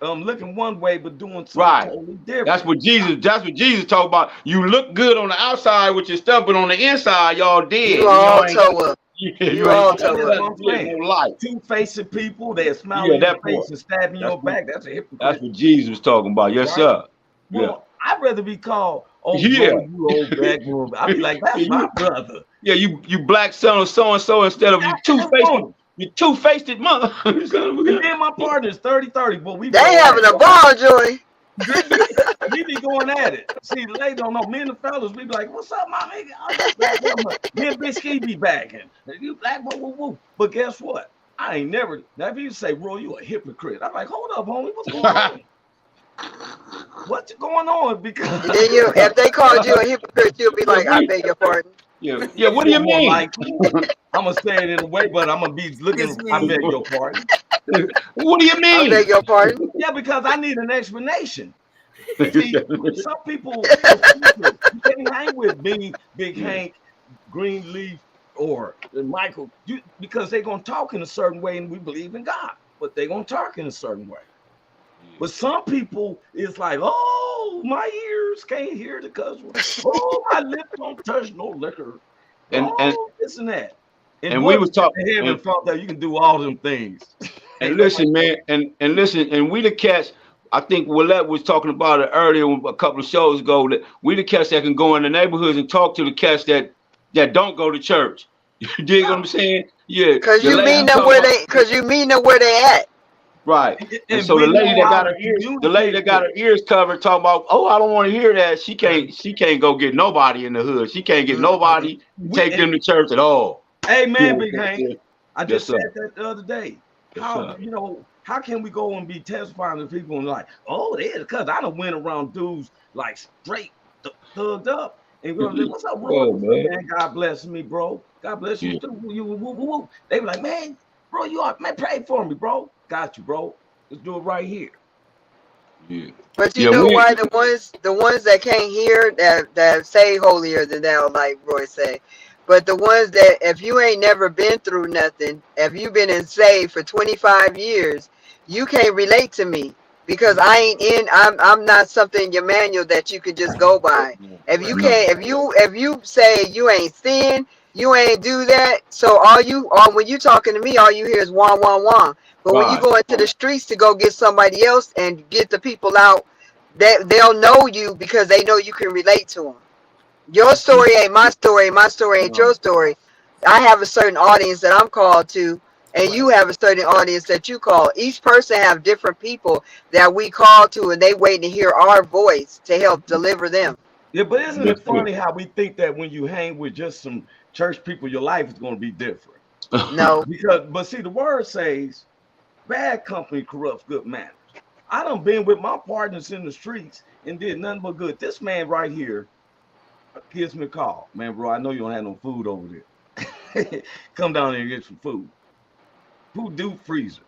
looking one way but doing something totally different. That's what Jesus talked about. You look good on the outside with your stuff, but on the inside, y'all dead. You all toe up. You all toe up. Two-faced people, they smile in your face and stab in your back. That's a hypocrite. That's what Jesus was talking about. Yes, sir. Well, I'd rather be called, bro, you old black boy. I'd be like, that's my brother. Yeah, you black son of so-and-so instead of you two-faced. You two-faced mother. Me and my partners, 30-30, but we they having a ball, Joy. We be going at it. See, they don't know. Me and the fellas, we be like, what's up, my nigga? Me and Big Ski be backing. You black boy, woo, woo. But guess what? I ain't never. Now, if you say, Roy, you a hypocrite, I'm like, hold up, homie, what's going on? What's going on? Because then if they called you a hypocrite, you'll be like, I beg your pardon. Yeah. What do you mean? I'm gonna say it in a way, but I'm gonna be looking. I beg your pardon. What do you mean? I beg your pardon. Yeah, because I need an explanation. See, some people you can't hang with me, Big Hank, Greenleaf, or Michael, because they're gonna talk in a certain way, and we believe in God, but they're gonna talk in a certain way. But some people, it's like, oh, my ears can't hear the cuss word. Oh, my lips don't touch no liquor. And this and that. And we was talking heaven thought that you can do all them things. And listen, man, and listen, and we the cats. I think Willette was talking about it earlier a couple of shows ago. That we the cats that can go in the neighborhoods and talk to the cats that don't go to church. You dig what I'm saying? Yeah. Because you mean them where they at. Right. And so the lady that got her ears covered talking about, oh, I don't want to hear that. She can't go get nobody in the hood. She can't get nobody take them to church at all. Hey man, Big Hank. I just said that the other day. How can we go and be testifying to people and like, oh, they because I done went around dudes like straight thugged up and go, what's up, bro? Man, God bless me, bro. God bless you too. They be like, man, bro, man, pray for me, bro. Got you, bro. Let's do it right here. Yeah. But you know why the ones that can't hear that say holier than thou, like Roy say. But the ones that if you ain't never been through nothing, if you've been in saved for 25 years, you can't relate to me because I'm not something in your manual that you could just go by. If you can't, if you say you ain't sin, you ain't do that. So when you talking to me, all you hear is wah wah wah. But when you go into the streets to go get somebody else and get the people out, they'll know you because they know you can relate to them. Your story ain't my story. My story ain't your story. I have a certain audience that I'm called to, and you have a certain audience that you call. Each person have different people that we call to, and they wait to hear our voice to help deliver them. Yeah, but isn't it funny how we think that when you hang with just some church people, your life is going to be different? No. But see, the word says, bad company corrupts good manners. I done been with my partners in the streets and did nothing but good. This man right here gives me a call. Man, bro, I know you don't have no food over there. Come down there and get some food. Food do freezer.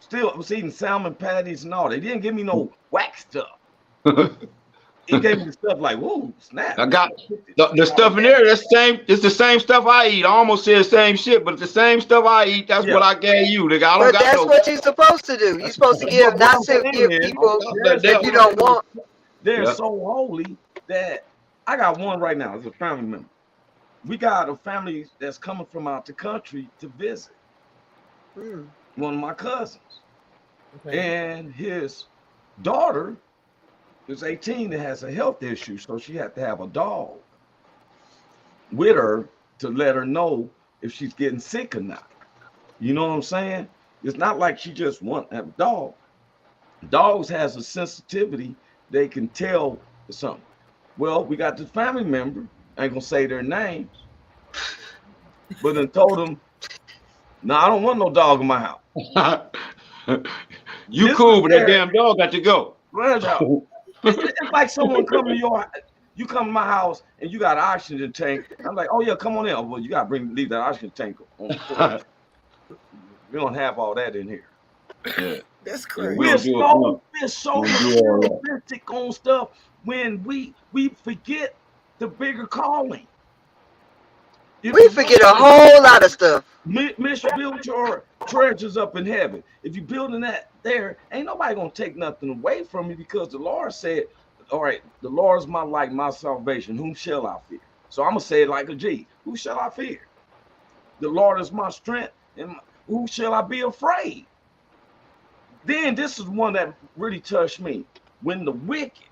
Still, I was eating salmon patties and all. They didn't give me no whack stuff. He gave me the stuff like, whoa, snap. I got the stuff in there. That's same. It's the same stuff I eat. I almost said the same shit, but it's the same stuff I eat. That's what I gave you, nigga. I don't but that's what you're supposed to do. You're supposed to give, not to give people that you don't want. They're so holy that I got one right now as a family member. We got a family that's coming from out the country to visit. One of my cousins. Okay. And his daughter is 18 and has a health issue, so she had to have a dog with her to let her know if she's getting sick or not. You know what I'm saying? It's not like she just want to have a dog. Dogs has a sensitivity. They can tell something. Well, we got this family member. I ain't gonna say their names, but then told them, "No, I don't want no dog in my house." You This cool, is but that their- damn dog got to go. It's like someone come to you come to my house and you got an oxygen tank. I'm like, oh yeah, come on in. Oh, well, you gotta leave that oxygen tank on the porch. We don't have all that in here. Yeah. That's crazy. We're so We'll do all that. materialistic on stuff when we forget the bigger calling. If We you forget a whole lot of stuff. Mission, build your treasures up in heaven. If you're building that there, ain't nobody gonna take nothing away from you, because the Lord said, all right, the Lord is my light, my salvation. Whom shall I fear? So I'm gonna say it like a G. Who shall I fear? The Lord is my strength, and who shall I be afraid? Then this is one that really touched me. When the wicked,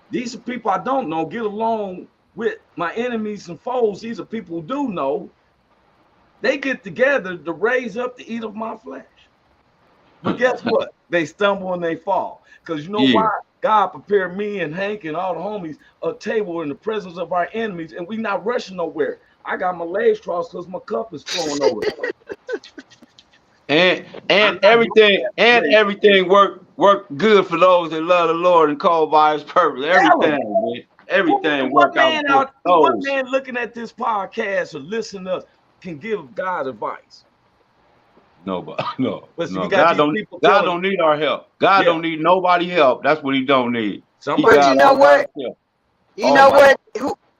these are people I don't know, get along with my enemies and foes. These are people who do know. They get together to raise up to eat of my flesh. But guess what? They stumble and they fall. Because you know why? God prepared me and Hank and all the homies a table in the presence of our enemies, and we not rushing nowhere. I got my legs crossed because my cup is flowing over. And everything work good for those that love the Lord and called by His purpose. Everything work out. One man looking at this podcast or listening to us can give God advice. Nobody, no. But No. God don't need our help. God don't need nobody help. That's what He don't need. But you know what? You know what?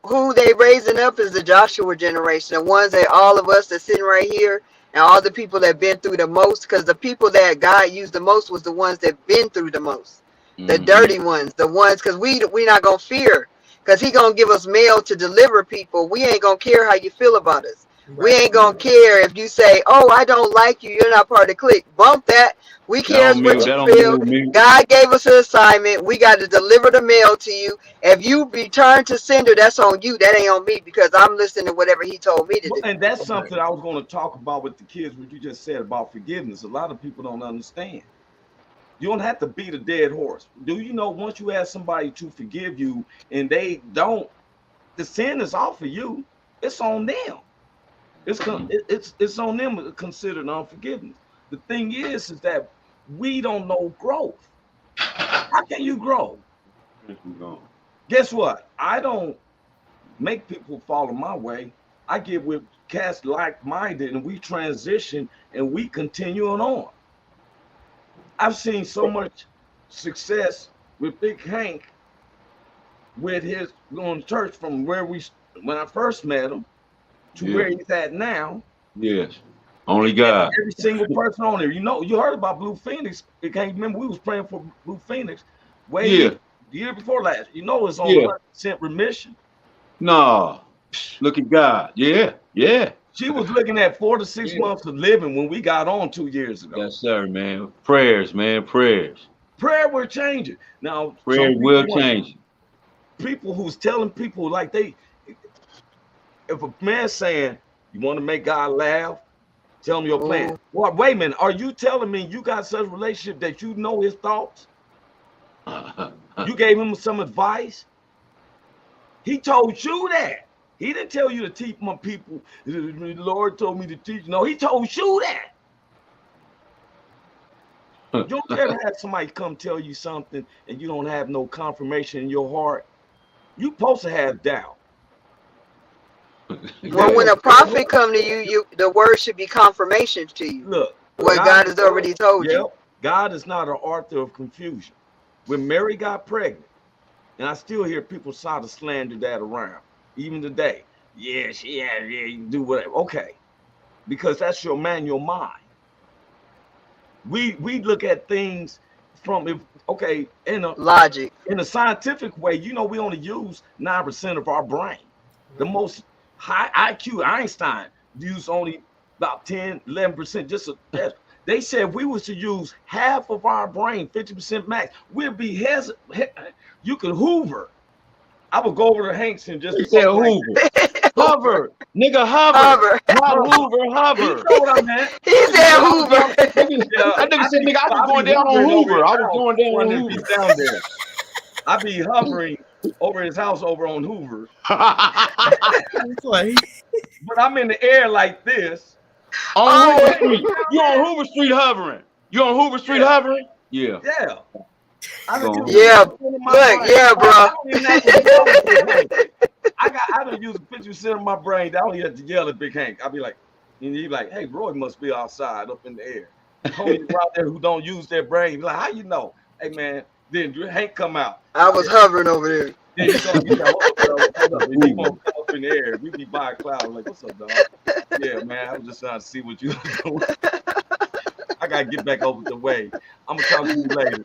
Who they raising up is the Joshua generation, the ones that all of us that sitting right here, and all the people that been through the most. Because the people that God used the most was the ones that been through the most, the dirty ones, the ones. Because we not gonna fear, because He gonna give us mail to deliver people. We ain't gonna care how you feel about us. Right. We ain't gonna care if you say, "Oh, I don't like you. You're not part of the clique." Bump that. We cares what you feel. God gave us an assignment. We got to deliver the mail to you. If you return to sender, that's on you. That ain't on me, because I'm listening to whatever He told me to do. And that's something I was going to talk about with the kids, what you just said about forgiveness. A lot of people don't understand. You don't have to beat a dead horse. Do you know once you ask somebody to forgive you and they don't, the sin is off of you. It's on them. It's on them to consider unforgiveness. The thing is that we don't know growth. How can you grow? Guess what? I don't make people follow my way. I get with cats like-minded, and we transition and we continue on. I've seen so much success with Big Hank with his going to church from when I first met him to where he's at now. Yes. Only God. Every single person on there. You know, you heard about Blue Phoenix. You can't remember we was praying for Blue Phoenix the year before last. You know, it's on 100% remission. No. Look at God. Yeah. She was looking at 4 to 6 months of living when we got on 2 years ago. Yes, sir, man. Prayers, man. Prayers. Prayer will change it. Now, prayer will change it. People who's telling people like if a man's saying, you want to make God laugh, tell him your plan. Well, wait a minute. Are you telling me you got such a relationship that you know his thoughts? You gave him some advice? He told you that. He didn't tell you to teach my people. The Lord told me to teach. No, He told you that. You don't care to have somebody come tell you something and you don't have no confirmation in your heart. You supposed to have doubt. Well, when a prophet come to you, the word should be confirmation to you. Look, what God has already told you. God is not an author of confusion. When Mary got pregnant, and I still hear people try to slander that around, even today. Yeah, you do whatever. Okay, because that's your manual mind. We look at things from in a logic. In a scientific way, you know, we only use 9% of our brain. The most high IQ Einstein used only about 10, 11%. Just they said if we was to use half of our brain, 50% max, we'd be you could Hoover. I would go over to Hanks and just Hoover. Hover, nigga, hover. Hover. Not Hoover, hover. You know what I meant? He said Hoover. That nigga said, nigga, I was going down on Hoover. I was going down on Hoover. Down there. I be hovering over his house over on Hoover. But I'm in the air like this. On Hoover Street. You on Hoover Street hovering. You on Hoover Street hovering? Yeah. Yeah. Yeah. Look, yeah, bro. I don't use a picture sitting in my brain. I don't have to yell at Big Hank. I'll be like, and he'd be like, hey, Roy must be outside up in the air. Homies out there who don't use their brain. Like, how you know? Hey man, then Hank come out. I was hovering over there. Then he's gonna be like, up in the air. We be by a cloud. Like, what's up, dog? Yeah, man. I was just trying to see what you was doing. I gotta get back over the way. I'm gonna talk to you later.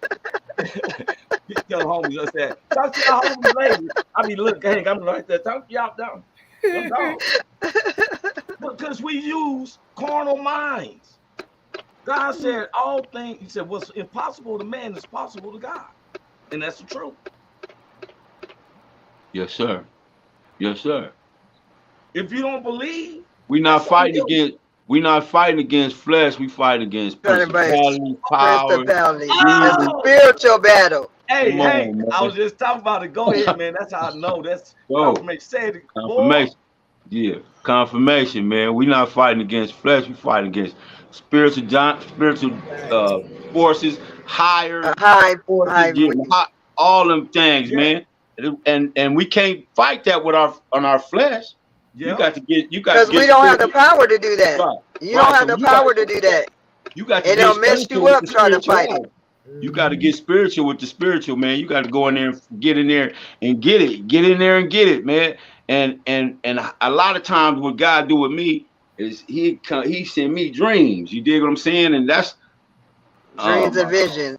Tell homies I said, talk to your homies later. I mean, look, Hank, I'm like that. Talk to y'all down. Because we use carnal minds. God said all things, he said, what's impossible to man is possible to God. And that's the truth. Yes, sir. Yes, sir. If you don't believe, we're not fighting against flesh, we fight against principality, power. It's a spiritual battle. Hey, hey, I was just talking about it. Go ahead, man. That's how I know. That's confirmation. Confirmation. Yeah, confirmation, man. We're not fighting against flesh, we fight against spiritual forces, higher forces, all them things, man. And we can't fight that with our flesh. Yeah. Because we don't have the power to do that. Right. You don't have the power to do that. You got to it'll mess you up trying to fight it. You got to get spiritual with the spiritual, man. You got to go in there and get in there and get it. Get in there and get it, man. And a lot of times what God do with me is he send me dreams. You dig what I'm saying? And that's dreams and visions.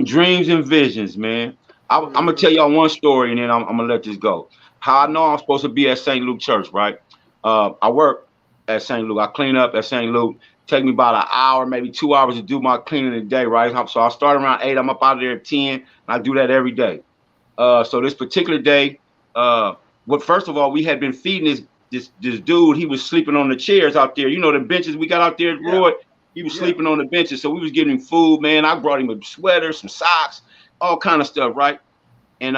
Dreams and visions, man. I'm gonna tell y'all one story and then I'm gonna let this go. How I know I'm supposed to be at St. Luke Church, right? I work at St. Luke. I clean up at St. Luke. Take me about an hour, maybe 2 hours to do my cleaning a day, right? So I start around 8. I'm up out of there at 10. And I do that every day. So this particular day, first of all, we had been feeding this dude. He was sleeping on the chairs out there. You know the benches we got out there, Roy? He was sleeping on the benches. So we was getting him food, man. I brought him a sweater, some socks, all kind of stuff, right? And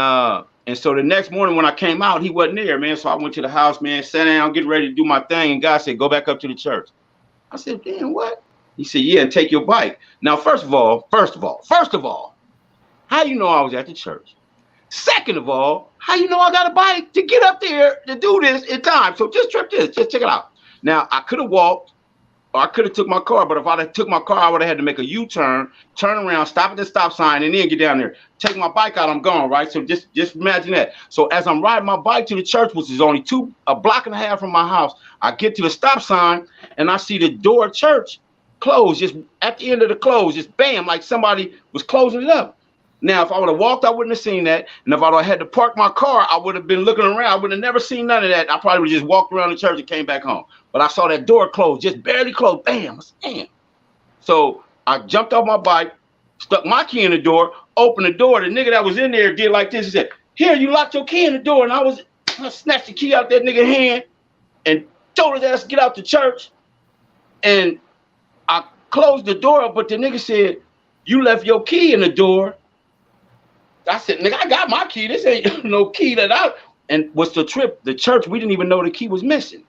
so the next morning when I came out, he wasn't there, man. So I went to the house, man, sat down, get ready to do my thing. And God said, go back up to the church. I said, damn, what? He said, yeah, and take your bike. Now, first of all, how you know I was at the church? Second of all, how you know I got a bike to get up there to do this in time? So just check it out. Now, I could have walked or I could have took my car, but if I took my car, I would have had to make a U-turn, turn around, stop at the stop sign, and then get down there. Take my bike out, I'm gone, right? So just imagine that. So as I'm riding my bike to the church, which is only a block and a half from my house, I get to the stop sign, and I see the door of church closed, just at the end of the close, just bam, like somebody was closing it up. Now, if I would have walked, I wouldn't have seen that. And if I would have had to park my car, I would have been looking around. I would have never seen none of that. I probably would have just walked around the church and came back home. But I saw that door closed, just barely closed. Bam, damn. So I jumped off my bike, stuck my key in the door, opened the door. The nigga that was in there did like this. He said, here, you locked your key in the door. And I snatched the key out that nigga's hand and told his ass to get out the church. And I closed the door up, but the nigga said, you left your key in the door. I said, nigga, I got my key. This ain't no key that and what's the trip? The church, we didn't even know the key was missing.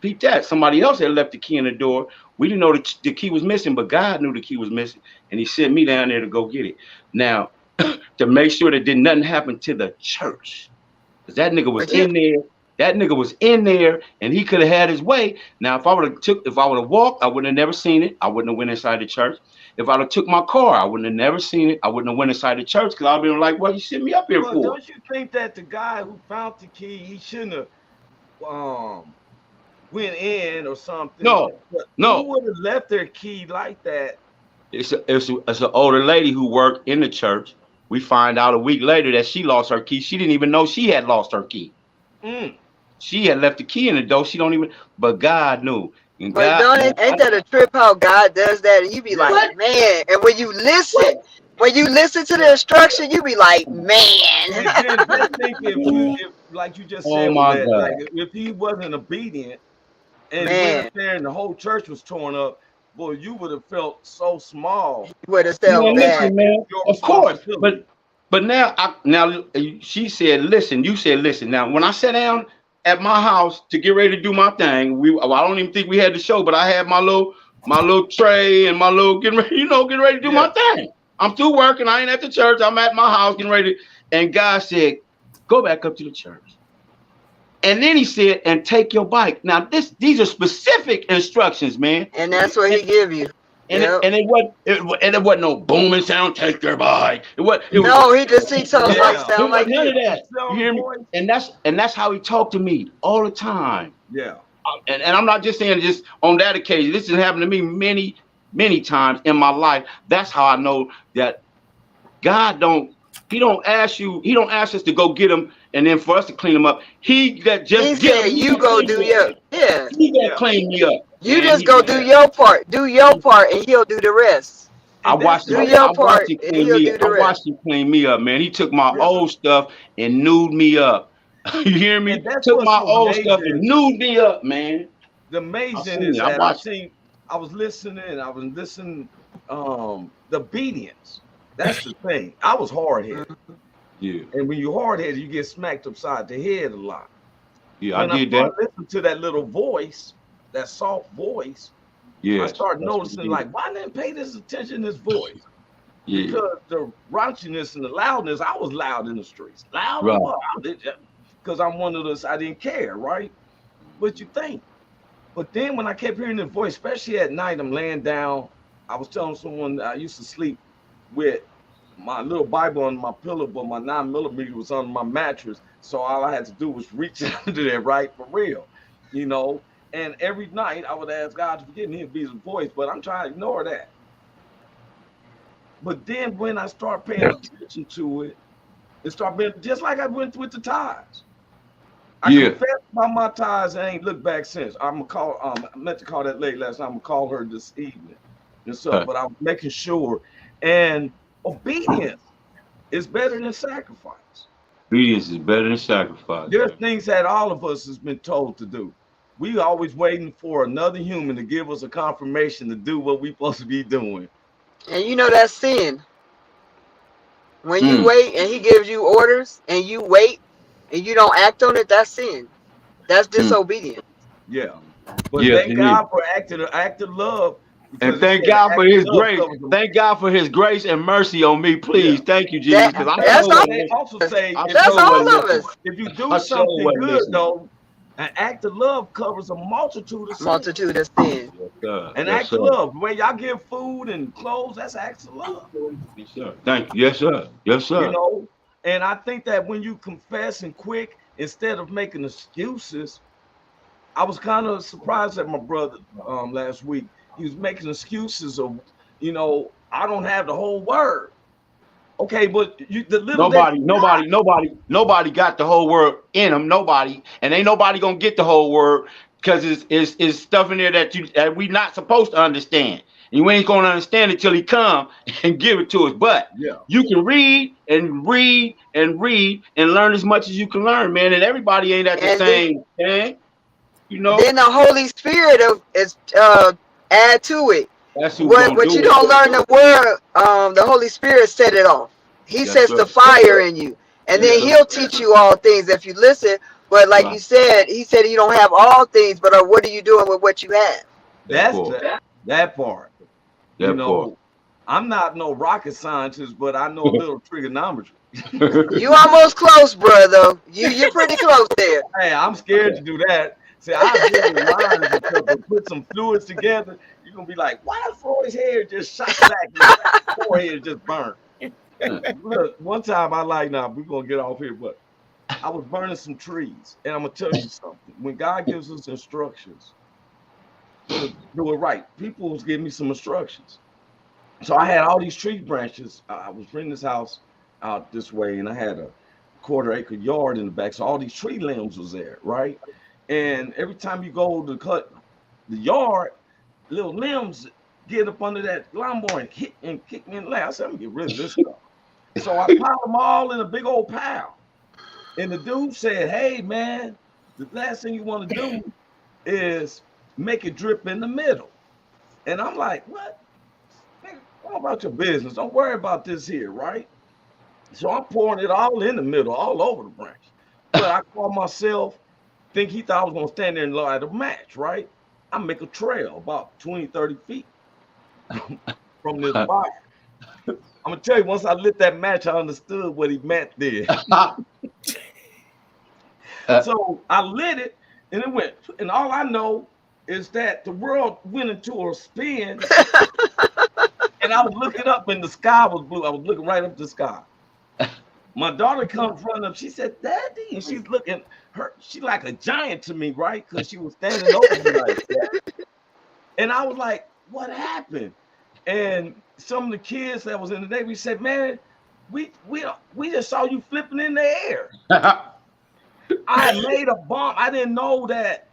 Peep that. Somebody else had left the key in the door. We didn't know the key was missing, but God knew the key was missing. And he sent me down there to go get it. Now, to make sure that nothing happen to the church. Because that nigga was in there. That nigga was in there and he could have had his way. Now, if I would have walked, I wouldn't have never seen it. I wouldn't have went inside the church. If I'd have took my car, I wouldn't have never seen it. I wouldn't have went inside the church because I'd been like, what you sent me up here for? Don't you think that the guy who found the key, he shouldn't have went in or something? No. Who would have left their key like that? It's an older lady who worked in the church. We find out a week later that she lost her key. She didn't even know she had lost her key. She had left the key in the door. But God knew. And but ain't that a trip how God does that? And you be like, what? Man, and when you listen, when you listen to the instruction, you be like, man. And then just think if like you just said, Oh my Willette, God. like if he wasn't obedient and he went Man, up there and the whole church was torn up, boy, you would have felt so small. you would have You felt Man, know, bad. like listen, man. your Of course, responsibility. but now she said, listen. You said, listen. Now, when I sat down at my house to get ready to do my thing, I don't even think we had the show, but I had my little tray and my little getting ready to do my thing. I'm through working. I ain't at the church. I'm at my house getting ready. And God said, go back up to the church. And then he said, and take your bike. Now, these are specific instructions, man. And that's what he give you. And Yep. it wasn't no booming sound. Take your bike. No, he just he sounds Yeah. like It sound like wasn't none you. of that. You hear me? And that's how he talked to me all the time. Yeah. And I'm not just saying just on that occasion. This has happened to me many times in my life. That's how I know that God don't ask us to go get him and then for us to clean him up. He He said you go do your He gonna clean me up. You Man, just he go did do that. your part. Do your part, and he'll do the rest. I watched Do him. your I watched part, him and clean he'll me do up. the I rest. watched him clean me up, man. He took my old stuff and nude me up. You hear me? And that's Took what's my so old stuff amazing. and nude me up, man. The I amazing seen is it. I that watched. I was listening, the obedience. That's the thing. I was hard headed. Yeah, And when you're hard headed, you get smacked upside the head a lot. yeah, When I I did started that. listening to that little voice, that soft voice, Yeah, I started that's what noticing, he like, did. why didn't pay this attention to this voice? Yeah, Because the raunchiness and the loudness, I was loud in the streets. Loud right. because I'm one of those, I didn't care, right? What you think? But then when I kept hearing the voice, especially at night, I'm laying down. I was telling someone I used to sleep with my little Bible on my pillow, but my 9mm was on my mattress. So all I had to do was reach under there, right? For real, you know. And every night I would ask God to forgive me, he'd be his voice, but I'm trying to ignore that. But then when I start paying attention to it, it started being just like I went with the tithes. I Yeah, confess about my tithes and ain't looked back since. I'm gonna call. I meant to call that lady last night. I'm gonna call her this evening and stuff. But I'm making sure. And obedience is better than sacrifice. obedience is better than sacrifice. There's things that all of us has been told to do. We always waiting for another human to give us a confirmation to do what we supposed to be doing. And you know that's sin. When you Mm. wait and he gives you orders and you wait and you don't act on it, that's sin. That's disobedience. Yeah. But Yes, thank it God is. for act of love. And Because thank he said God for act of his love grace. covers a Thank God for his grace and mercy on me, please. Yeah. Thank you, Jesus. Because I That's sure all. wasn't also say I That's sure all wasn't of listening. us. if you I do sure something wasn't good listening. though, an act of love covers a multitude of sins. Multitude of sin. Yes, sir. An Yes, act sir. of love. The way y'all give food and clothes, that's acts of love. Yes, sir. Thank you. Yes, sir. Yes, You sir. know? And I think that when you confess and quick, instead of making excuses, I was kind of surprised at my brother last week. He was making excuses of, I don't have the whole word. Okay, but the little that Nobody got the whole word in them. Nobody, and ain't nobody gonna get the whole word because it's stuff in there that we not supposed to understand. And you ain't gonna understand it till he come and give it to us. But yeah. you can read and read and read and learn as much as you can learn, man. And everybody ain't at the And same thing, you know. then the Holy Spirit is add to it. That's who gonna What you do it. don't learn the word, the Holy Spirit set it off. He That's sets the right. fire in you. And Yes, then sir. he'll teach you all things if you listen. But like Right. you said, he said you don't have all things, but what are you doing with what you have? That That's part. that part. That part. I'm not no rocket scientist, but I know a little trigonometry. You almost close, brother. You're pretty close there. Hey, I'm scared to do that. See, I do the lines and stuff, but put some fluids together. You're gonna be like, why is Roy's hair just shot back and his forehead just burned? Look, one time I we're gonna get off here, but I was burning some trees, and I'm gonna tell you something. When God gives us instructions to do it right, people was giving me some instructions. So I had all these tree branches. I was renting this house out this way, and I had a 1/4 acre yard in the back. So all these tree limbs was there, right? And every time you go to cut the yard, little limbs get up under that lawnmower and kick me in the leg. I said, I'm gonna get rid of this stuff. So I piled them all in a big old pile. And the dude said, hey man, the last thing you want to do is make it drip in the middle. And I'm like, what? What about your business? Don't worry about this here, right? So I'm pouring it all in the middle, all over the branch. But I call myself, think he thought I was gonna stand there and light a match, right? I make a trail about 20, 30 feet from this fire. I'm gonna tell you, once I lit that match, I understood what he meant there. So I lit it and it went, and all I know is that the world went into a spin and I was looking up and the sky was blue. I was looking right up the sky. My daughter comes running up. She said, Daddy, and she's looking, she like a giant to me, right? Because she was standing over me like that. And I was like, what happened? And some of the kids that was in the Navy said, man, we just saw you flipping in the air. I made a bomb. I didn't know that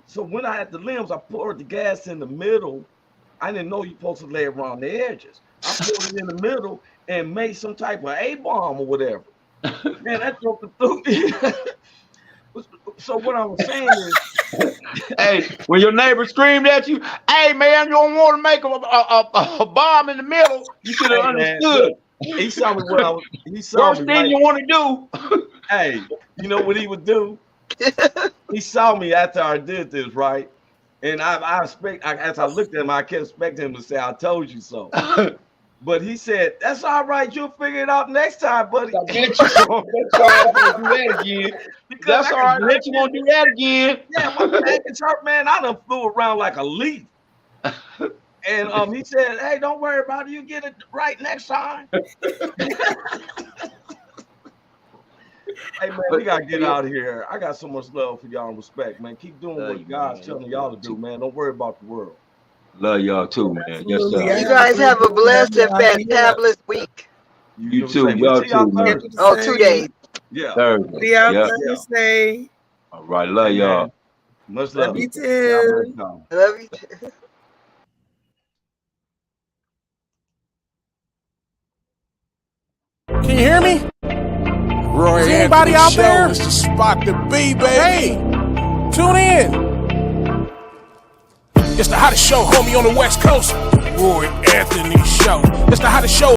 so when I had the limbs, I poured the gas in the middle. I didn't know you're supposed to lay it around the edges. I poured it in the middle and made some type of A-bomb or whatever. Man, that broke the through. So what I was saying is, hey, when your neighbor screamed at you, hey man, you don't want to make a bomb in the middle, you should have understood. Man, he saw me what I was. He saw Worst me. thing Right? you want to do. Hey, you know what he would do? He saw me after I did this, right? And as I looked at him, I kept expecting him to say, I told you so. But he said, that's all right, you'll figure it out next time, buddy. I bet you won't do that again. That's all right, bet you won't do that again. Yeah, my back is hurt, man. I done flew around like a leaf. And he said, hey, don't worry about it. You get it right next time. Hey, man, we got to get out of here. I got so much love for y'all and respect, man. Keep doing what God's telling y'all to do, man. Don't worry about the world. Love y'all too, man. Yes, sir. You guys have a blessed and fantabulous week. You too. Y'all too, man. Oh, 2 days. Yeah. Thursday. See y'all Yeah. Thursday. All right. Love y'all. Much love. Love you too. Love you too. Can you hear me? Roy Is anybody Anthony out Show there? Is the spot to be, baby. Hey, tune in. It's the hottest show, homie, on the West Coast. Roy Anthony Show. It's the hottest show.